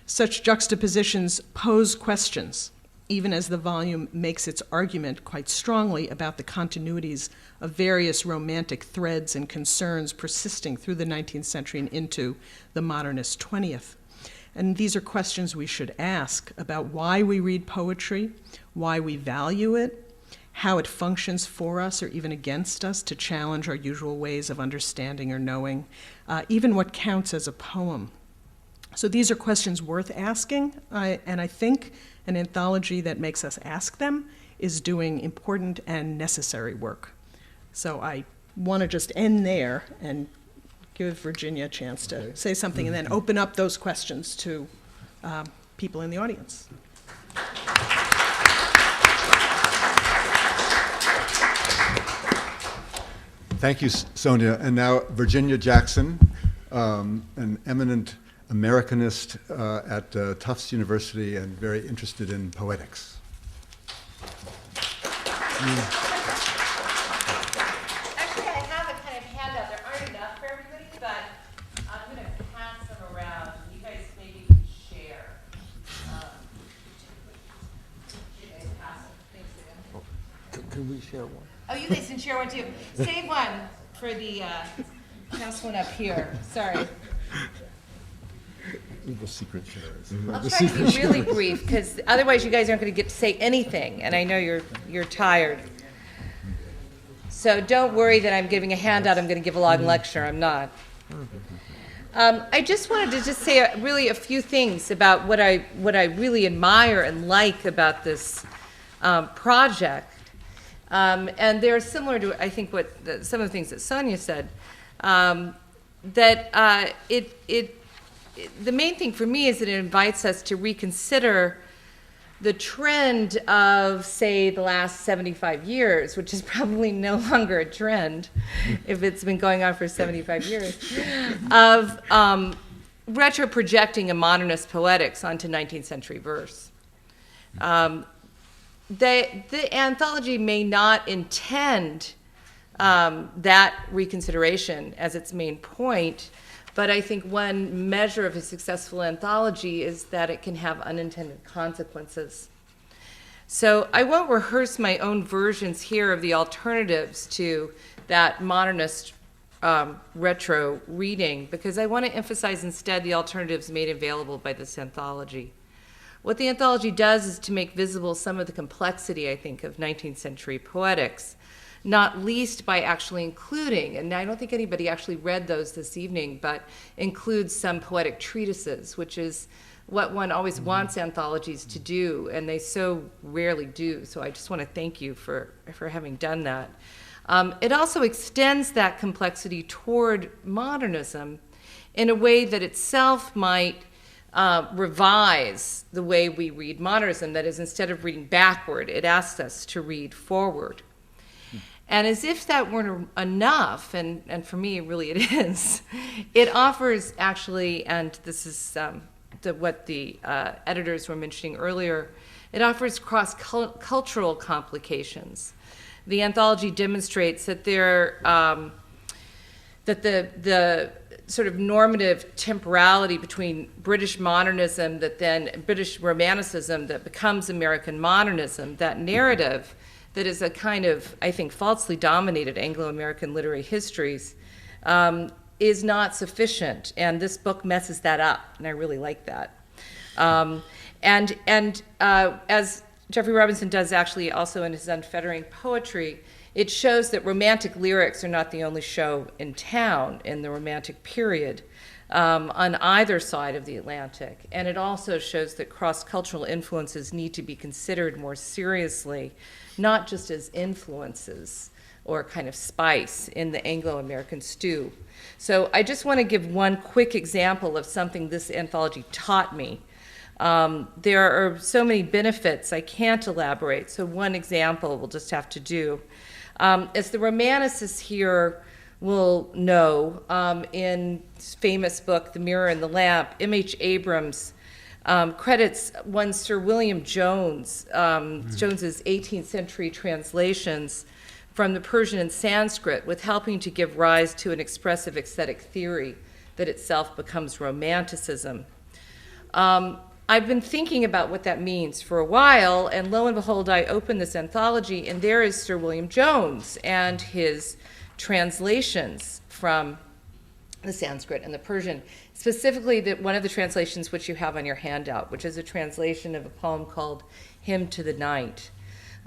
Such juxtapositions pose questions, even as the volume makes its argument quite strongly about the continuities of various romantic threads and concerns persisting through the 19th century and into the modernist 20th. And these are questions we should ask about why we read poetry, why we value it, how it functions for us or even against us to challenge our usual ways of understanding or knowing, even what counts as a poem. So these are questions worth asking, and I think an anthology that makes us ask them is doing important and necessary work. So I want to just end there and give Virginia a chance to say something and then open up those questions to people in the audience. Thank you, Sonia. And now Virginia Jackson, an eminent Americanist at Tufts University and very interested in poetics. Actually, I have a kind of handout. There aren't enough for everybody, but I'm going to pass them around. You guys maybe can share. You guys pass them. Thanks, Dan. Can we share one? Oh, you guys can share one too. Save one for the, pass one up here. Sorry. The secret shares. I'll try to be really brief, because otherwise you guys aren't going to get to say anything, and I know you're tired. So don't worry that I'm giving a handout. I'm going to give a long lecture. I'm not. I just wanted to just say really a few things about what I really admire and like about this project. And they're similar to, I think, some of the things that Sonia said. The main thing for me is that it invites us to reconsider the trend of, say, the last 75 years, which is probably no longer a trend if it's been going on for 75 years, of retro-projecting a modernist poetics onto 19th century verse. The anthology may not intend that reconsideration as its main point, but I think one measure of a successful anthology is that it can have unintended consequences. So I won't rehearse my own versions here of the alternatives to that modernist retro reading, because I want to emphasize instead the alternatives made available by this anthology. What the anthology does is to make visible some of the complexity, I think, of 19th century poetics, not least by actually including, and I don't think anybody actually read those this evening, but includes some poetic treatises, which is what one always wants anthologies to do, and they so rarely do. So I just want to thank you for having done that. It also extends that complexity toward modernism in a way that itself might revise the way we read modernism. That is, instead of reading backward, it asks us to read forward. And as if that weren't enough, and for me, really it is, it offers actually, and this is what the editors were mentioning earlier, it offers cross-cultural complications. The anthology demonstrates that the sort of normative temporality between British modernism, British romanticism that becomes American modernism, that narrative that is a kind of, I think, falsely dominated Anglo-American literary histories, is not sufficient. And this book messes that up, and I really like that. As Jeffrey Robinson does actually also in his Unfettering Poetry, it shows that romantic lyrics are not the only show in town in the Romantic period on either side of the Atlantic. And it also shows that cross-cultural influences need to be considered more seriously, not just as influences or kind of spice in the Anglo-American stew. So I just want to give one quick example of something this anthology taught me. There are so many benefits, I can't elaborate, so one example we'll just have to do. As the Romanticists here will know, in his famous book, The Mirror and the Lamp, M.H. Abrams credits one Sir William Jones, Jones's 18th century translations from the Persian and Sanskrit with helping to give rise to an expressive aesthetic theory that itself becomes Romanticism. I've been thinking about what that means for a while, and lo and behold, I open this anthology, and there is Sir William Jones and his translations from the Sanskrit and the Persian, specifically one of the translations which you have on your handout, which is a translation of a poem called Hymn to the Night.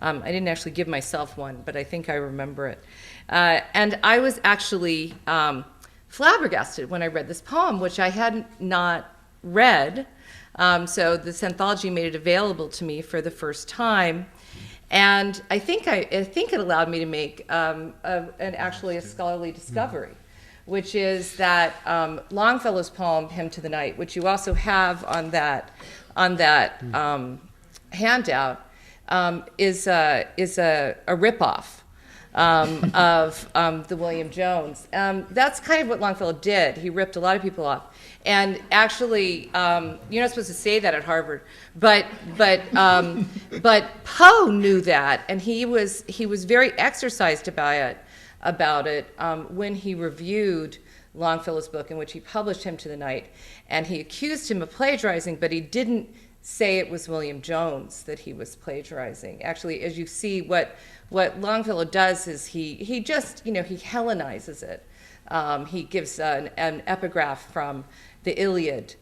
I didn't actually give myself one, but I think I remember it. And I was actually flabbergasted when I read this poem, which I had not read. So this anthology made it available to me for the first time. And I think it allowed me to make actually a scholarly discovery, which is that Longfellow's poem, Hymn to the Night, which you also have on that handout, is a ripoff of the William Jones. That's kind of what Longfellow did. He ripped a lot of people off. And actually, you're not supposed to say that at Harvard, but Poe knew that, and he was very exercised about it when he reviewed Longfellow's book, in which he published Him to the Night, and he accused him of plagiarizing, but he didn't say it was William Jones that he was plagiarizing. Actually, as you see, what Longfellow does is he just, he Hellenizes it. He gives an epigraph from the Iliad,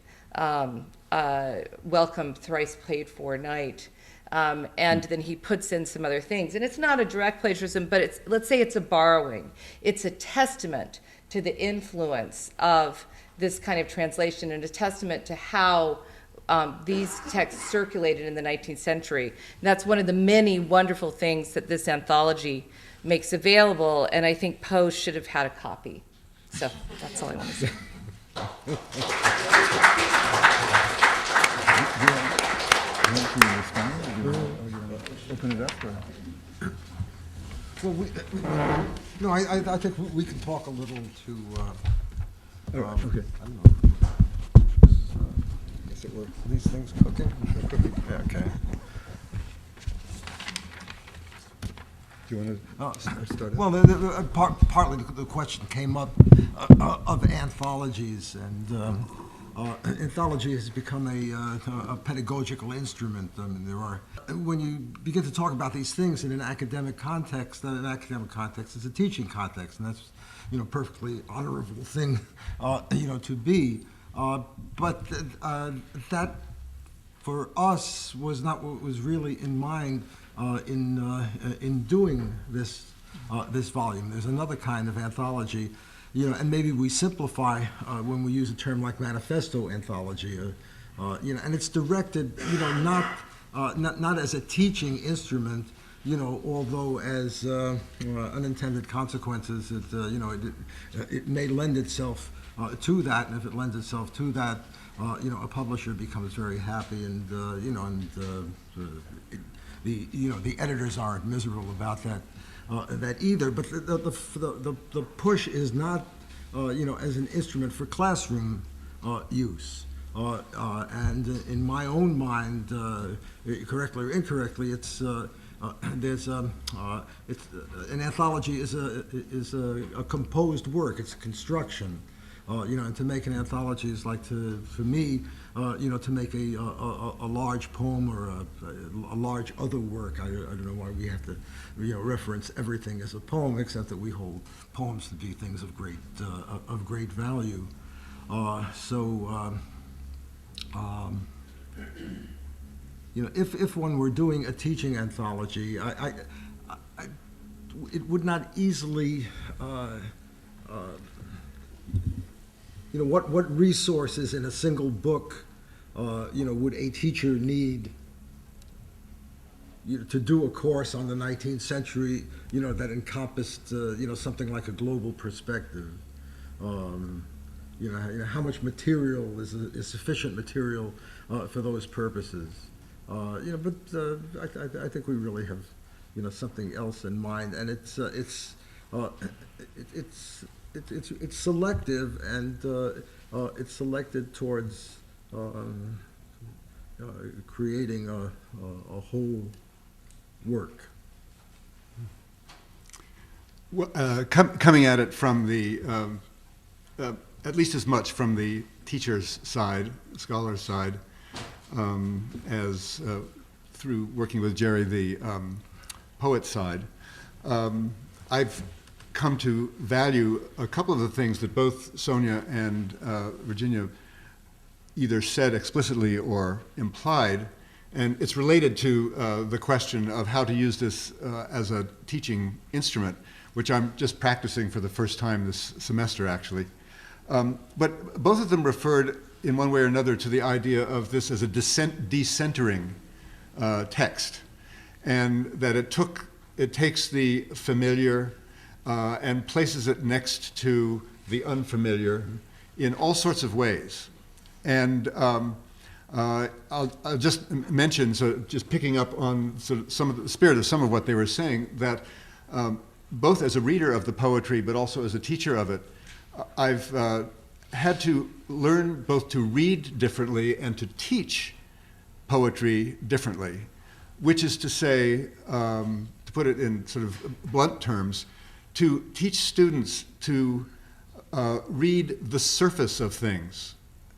welcome thrice played for night, and then he puts in some other things. And it's not a direct plagiarism, but let's say it's a borrowing. It's a testament to the influence of this kind of translation, and a testament to how these texts circulated in the 19th century. And that's one of the many wonderful things that this anthology makes available, and I think Poe should have had a copy. So that's all I want to say. Open it up? Well, no, I think we can talk a little to, Okay. I don't know. Is it were these things cooking? Yeah, okay. Do you want to start it? Well, partly the question came up of anthologies, and anthology has become a pedagogical instrument. I mean, when you begin to talk about these things in an academic context, is a teaching context, and that's perfectly honorable thing to be. But that for us was not what was really in mind in doing this volume. There's another kind of anthology, and maybe we simplify when we use a term like manifesto anthology, and it's directed, not as a teaching instrument, although as unintended consequences, it may lend itself to that, and if it lends itself to that, a publisher becomes very happy, and the editors aren't miserable about that either. But the push is not as an instrument for classroom use. And in my own mind, correctly or incorrectly, it's an anthology is a composed work. It's a construction. And to make an anthology is like for me, to make a large poem or a large other work. I don't know why we have to, reference everything as a poem, except that we hold poems to be things of great value. If one were doing a teaching anthology, it would not easily. What resources in a single book, would a teacher need, to do a course on the 19th century, that encompassed, something like a global perspective. How much material is sufficient material for those purposes. But I think we really have, something else in mind, and it's selective, and it's selected towards creating a whole work. Well, coming at it from the, at least as much from the teacher's side, scholar's side, as through working with Jerry, the poet side, I've come to value a couple of the things that both Sonia and Virginia either said explicitly or implied, and it's related to the question of how to use this as a teaching instrument, which I'm just practicing for the first time this semester, actually. But both of them referred in one way or another to the idea of this as a decentering text, and that it takes the familiar and places it next to the unfamiliar in all sorts of ways. And I'll just mention, so just picking up on sort of some of the spirit of some of what they were saying, that both as a reader of the poetry, but also as a teacher of it, I've had to learn both to read differently and to teach poetry differently, which is to say, to put it in sort of blunt terms, to teach students to read the surface of things,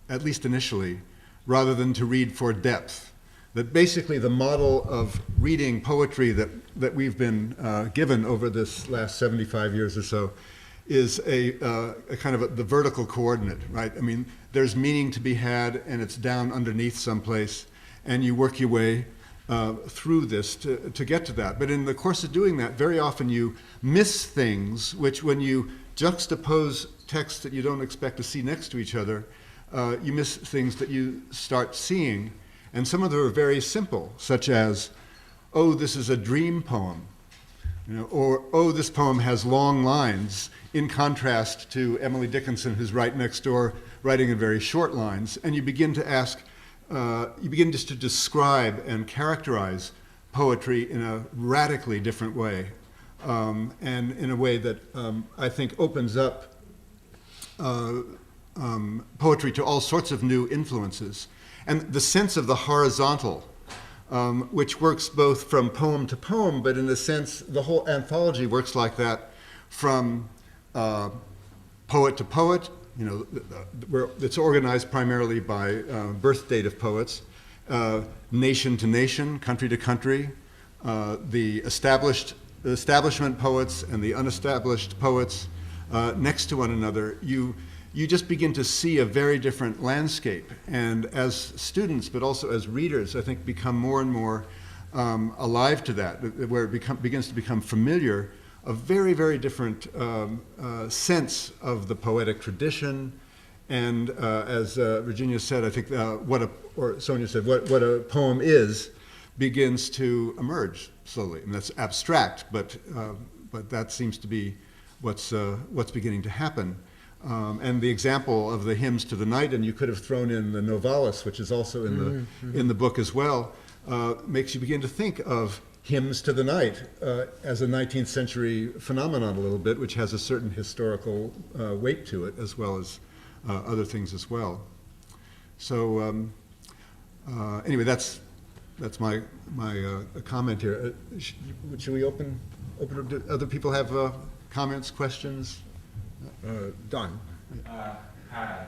at least initially, rather than to read for depth. That basically the model of reading poetry that we've been given over this last 75 years or so is a kind of the vertical coordinate, right? I mean, there's meaning to be had, and it's down underneath someplace, and you work your way through this to get to that. But in the course of doing that, very often you miss things which, when you juxtapose texts that you don't expect to see next to each other, you miss things that you start seeing. And some of them are very simple, such as, oh, this is a dream poem, or, oh, this poem has long lines, in contrast to Emily Dickinson, who's right next door, writing in very short lines. And you begin to ask, you begin just to describe and characterize poetry in a radically different way, and in a way that I think opens up poetry to all sorts of new influences. And the sense of the horizontal, which works both from poem to poem, but in a sense, the whole anthology works like that from poet to poet. Where it's organized primarily by birth date of poets, nation to nation, country to country, the establishment poets and the unestablished poets next to one another. You just begin to see a very different landscape. And as students, but also as readers, I think become more and more alive to that, where it begins to become familiar, a very, very different sense of the poetic tradition. And as Virginia said, I think or Sonia said, what a poem is begins to emerge slowly. And that's abstract, but that seems to be what's beginning to happen. And the example of the hymns to the night, and you could have thrown in the Novalis, which is also in the book as well, makes you begin to think of hymns to the night as a 19th century phenomenon a little bit, which has a certain historical weight to it, as well as other things as well. So anyway, that's my comment here. Should we open do other people have comments, questions? Don. Hi.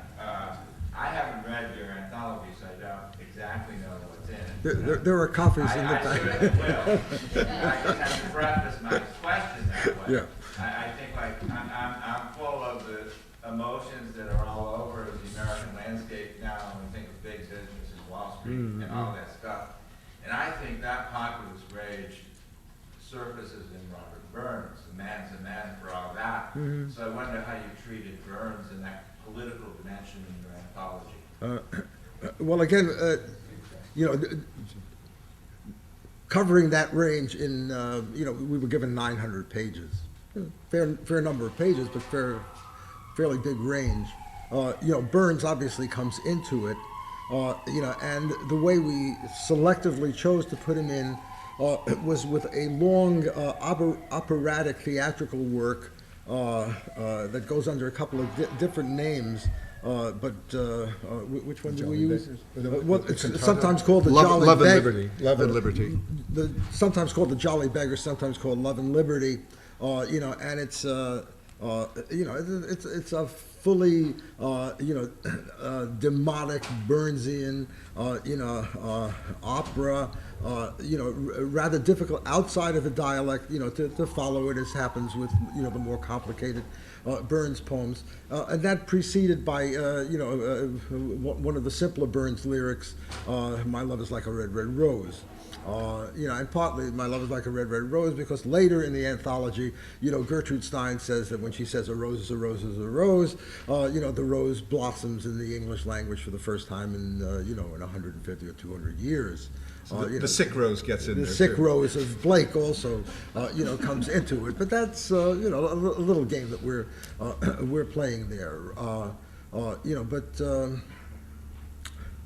I haven't read your anthology, so I don't exactly know what's in it. There are copies in the I back. certainly will. I just have to preface my question that way. Yeah. I think I'm full of the emotions that are all over the American landscape now when we think of big businesses, Wall Street, and all that stuff. And I think that populist rage surfaces in Robert Burns. The man's a man for all that. So I wonder how you treated Burns in that political dimension in your anthology. Well, again, covering that range in, we were given 900 pages. Fair number of pages, but fairly big range. Burns obviously comes into it, and the way we selectively chose to put him in was with a long operatic theatrical work that goes under a couple of different names. Which one do we use? It's sometimes called the Jolly Love and Beggar. Liberty. Love and Liberty. Sometimes called the Jolly Beggar, sometimes called Love and Liberty. And it's it's a fully demotic Burnsian opera. Rather difficult outside of the dialect, to follow it, as happens with the more complicated Burns poems, and that preceded by one of the simpler Burns lyrics, "My love is like a red, red rose." And partly "My love is like a red, red rose" because later in the anthology, Gertrude Stein says that when she says a rose is a rose is a rose, the rose blossoms in the English language for the first time in 150 or 200 years. So the sick rose gets in there. The sick too. rose of Blake also, comes into it. But that's a little game that we're playing there. Well,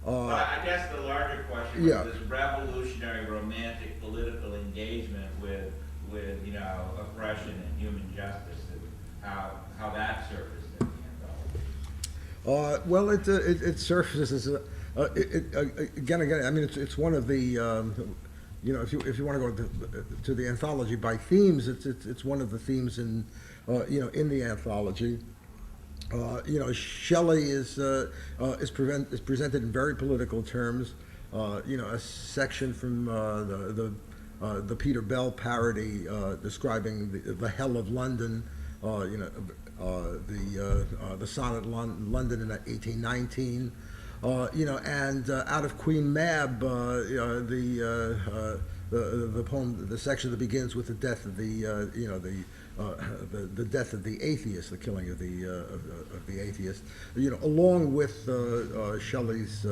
I guess the larger question was this revolutionary romantic political engagement with with, you know, oppression and human justice, and how that surfaced in the anthology. Well, it surfaces again. I mean, it's one of the you know, if you want to go to the anthology by themes, it's one of the themes in you know, in the anthology. You know, Shelley is presented in very political terms. You know, a section from the Peter Bell parody describing the hell of London. You know, the sonnet London in 1819. You know, and out of Queen Mab, you know, the poem, the section that begins with the death of the you know, the death of the atheist, the killing of the atheist, you know, along with Shelley's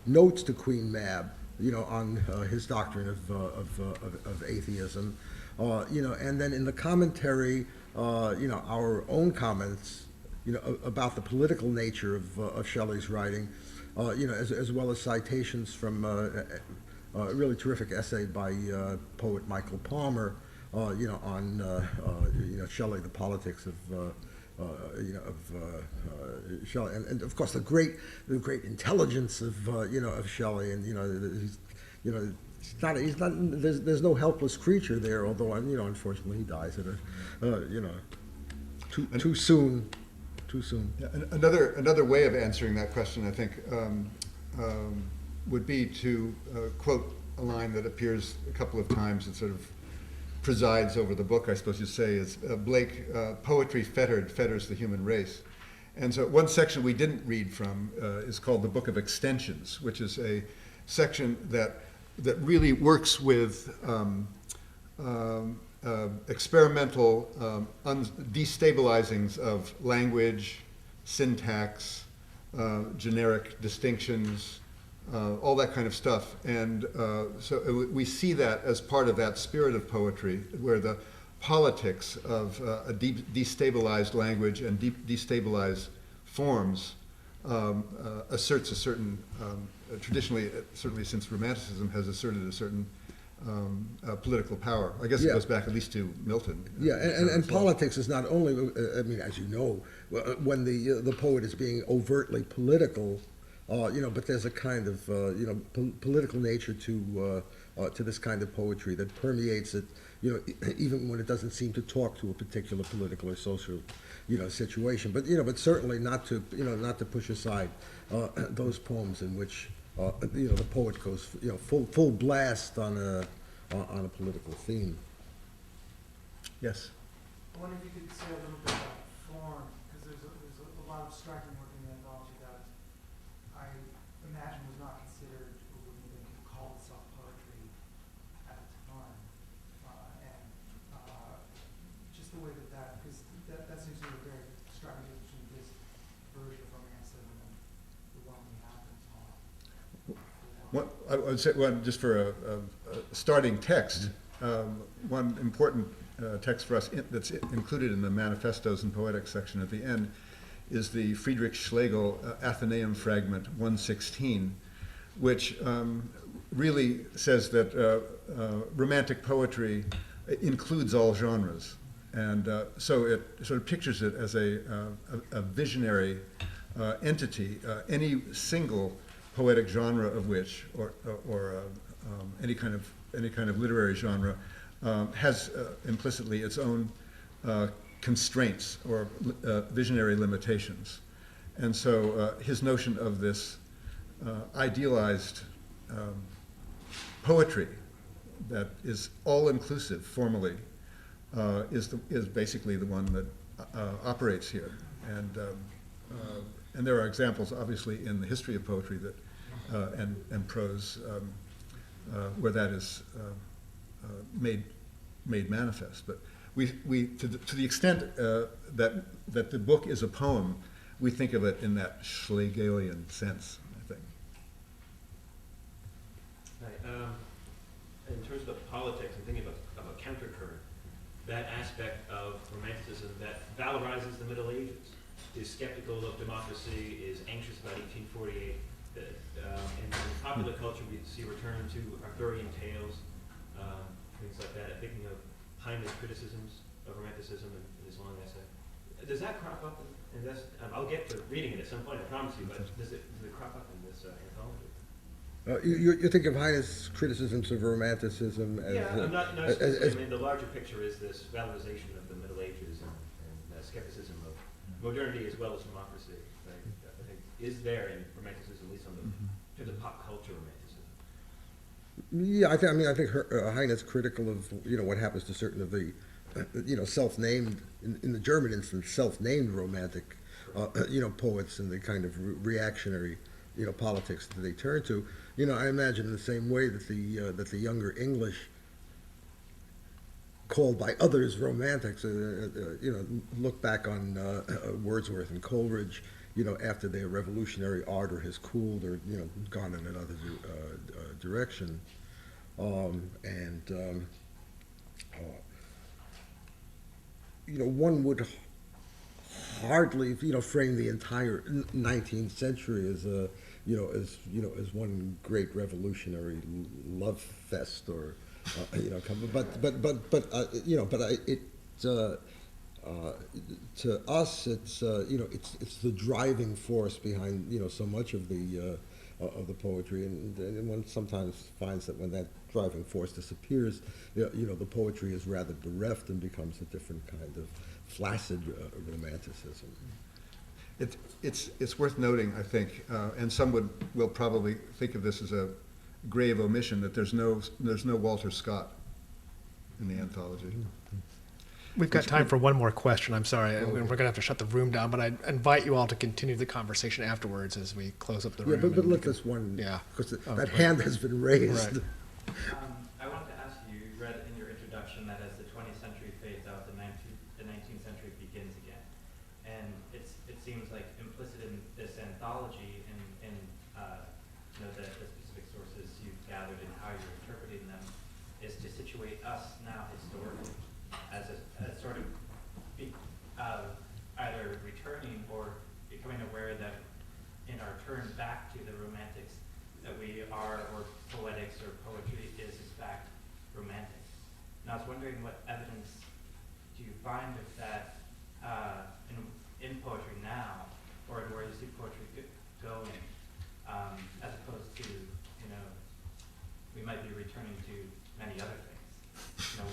notes to Queen Mab, you know, on his doctrine of atheism, you know, and then in the commentary, you know, our own comments, you know, about the political nature of Shelley's writing, you know, as well as citations from a really terrific essay by poet Michael Palmer, you know, on you know, Shelley, the politics of you know, of Shelley, and of course the great intelligence of you know, of Shelley, and you know, he's not there's no helpless creature there, although you know, unfortunately he dies at a you know, too soon. Yeah, another way of answering that question, I think, would be to quote a line that appears a couple of times. It sort of presides over the book, I suppose you'd say, is Blake, poetry fetters the human race. And so one section we didn't read from is called the Book of Extensions, which is a section that really works with experimental destabilizings of language, syntax, generic distinctions, all that kind of stuff. And so we see that as part of that spirit of poetry, where the politics of a destabilized language and destabilized forms asserts a certain, traditionally, certainly since Romanticism has asserted a certain political power. I guess it goes back at least to Milton. Yeah, and politics is not only, I mean, as you know, when the poet is being overtly political, you know, but there's a kind of, you know, political nature to this kind of poetry that permeates it, you know, even when it doesn't seem to talk to a particular political or social, you know, situation. But, you know, but certainly not to, you know, not to push aside those poems in which, you know, the poet goes, you know, full blast on a political theme. Yes. I wonder if you could say a little bit about form, because there's a lot of striking work in the anthology that I imagine was not considered or wouldn't even call itself poetry at the time, and just the way that because that seems to be a very striking difference between this version of romanticism and the one we have in Tom. I would say, just for a starting text, one important text for us that's included in the Manifestos and Poetics section at the end is the Friedrich Schlegel Athenaeum Fragment 116, which really says that Romantic poetry includes all genres. And so it sort of pictures it as a visionary entity, any single poetic genre of which, or any kind of literary genre, has implicitly its own constraints or visionary limitations. And so his notion of this idealized poetry that is all-inclusive formally is basically the one that operates here. And there are examples, obviously, in the history of poetry that and prose where that is made manifest. But we to the extent that the book is a poem, we think of it in that Schlegelian sense, I think. Right. In terms of the politics, I'm thinking of a countercurrent. That aspect of Romanticism that valorizes the Middle Ages, is skeptical of democracy, is anxious about 1848. In popular culture, we see return to Arthurian tales, things like that. I'm thinking of Heine's criticisms of Romanticism and his long essay. Does that crop up in this? I'll get to reading it at some point, I promise you, but does it crop up in this anthology? You think of Heine's criticisms of Romanticism as... Yeah, not I mean, the larger picture is this valorization of the Middle Ages and skepticism of modernity as well as democracy. Right? I think is there in Romanticism, at least on the to the pop culture Romanticism. Yeah, I think Heine is critical of what happens to certain of the self-named in the German instance self-named romantic poets and the kind of reactionary politics that they turn to. I imagine in the same way that the younger English, called by others romantics, look back on Wordsworth and Coleridge, after their revolutionary ardor has cooled or gone in another direction, one would hardly frame the entire 19th century as as one great revolutionary love fest or to us it's the driving force behind so much of the poetry, and one sometimes finds that when that driving force disappears, the poetry is rather bereft and becomes a different kind of flaccid romanticism. It's worth noting, I think, and some will probably think of this as a grave omission, that there's no Walter Scott in the anthology. We've got time for one more question. I'm sorry. We're going to have to shut the room down, but I invite you all to continue the conversation afterwards as we close up the room. Yeah, but let this one, yeah, because that hand has been raised. Right. I wanted to ask you, you read in your introduction that as the 20th century fades out, the 19th century begins again. And it seems like implicit in this anthology and the specific sources you've gathered and how you're interpreting them is to situate us now historically as sort of either returning or becoming aware that in our turn back to the romantics that we are, or poetics or poetry is in fact romantic. And I was wondering what evidence do you find of that in poetry now, or where you see poetry going, as opposed to, we might be returning to many other things.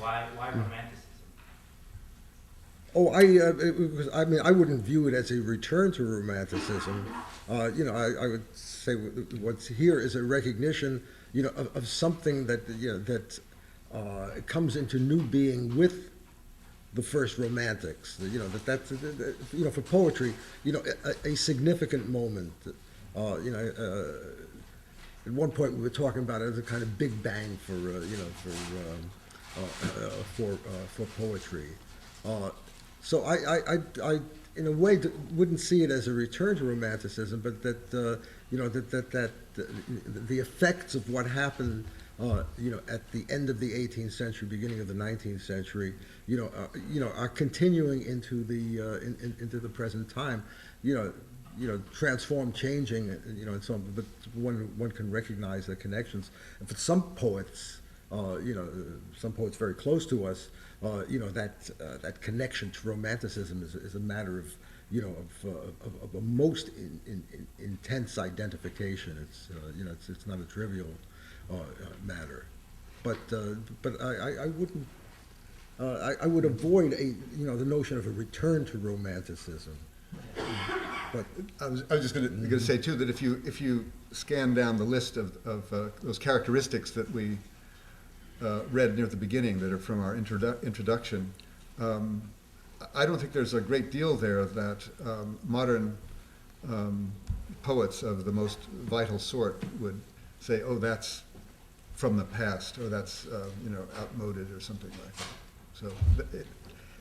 Why romanticism? Oh, I wouldn't view it as a return to romanticism. I would say what's here is a recognition, of something that that comes into new being with the first romantics. That's for poetry, a significant moment. At one point we were talking about it as a kind of big bang for poetry. So I in a way wouldn't see it as a return to romanticism, but that that the effects of what happened at the end of the 18th century, beginning of the 19th century, are continuing into the present time. Transformed, changing, and so on. But one can recognize the connections. And for some poets, some poets very close to us, that connection to romanticism is a matter of a most intense identification. It's not a trivial matter. But I wouldn't. I would avoid the notion of a return to romanticism. But I was just going to say too that if you scan down the list of those characteristics that we read near the beginning that are from our introduction, I don't think there's a great deal there that modern poets of the most vital sort would say, oh, that's from the past, or that's outmoded, or something like that. So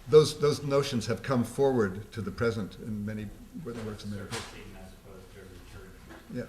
those notions have come forward to the present in many works of literature. As opposed to return. Yeah.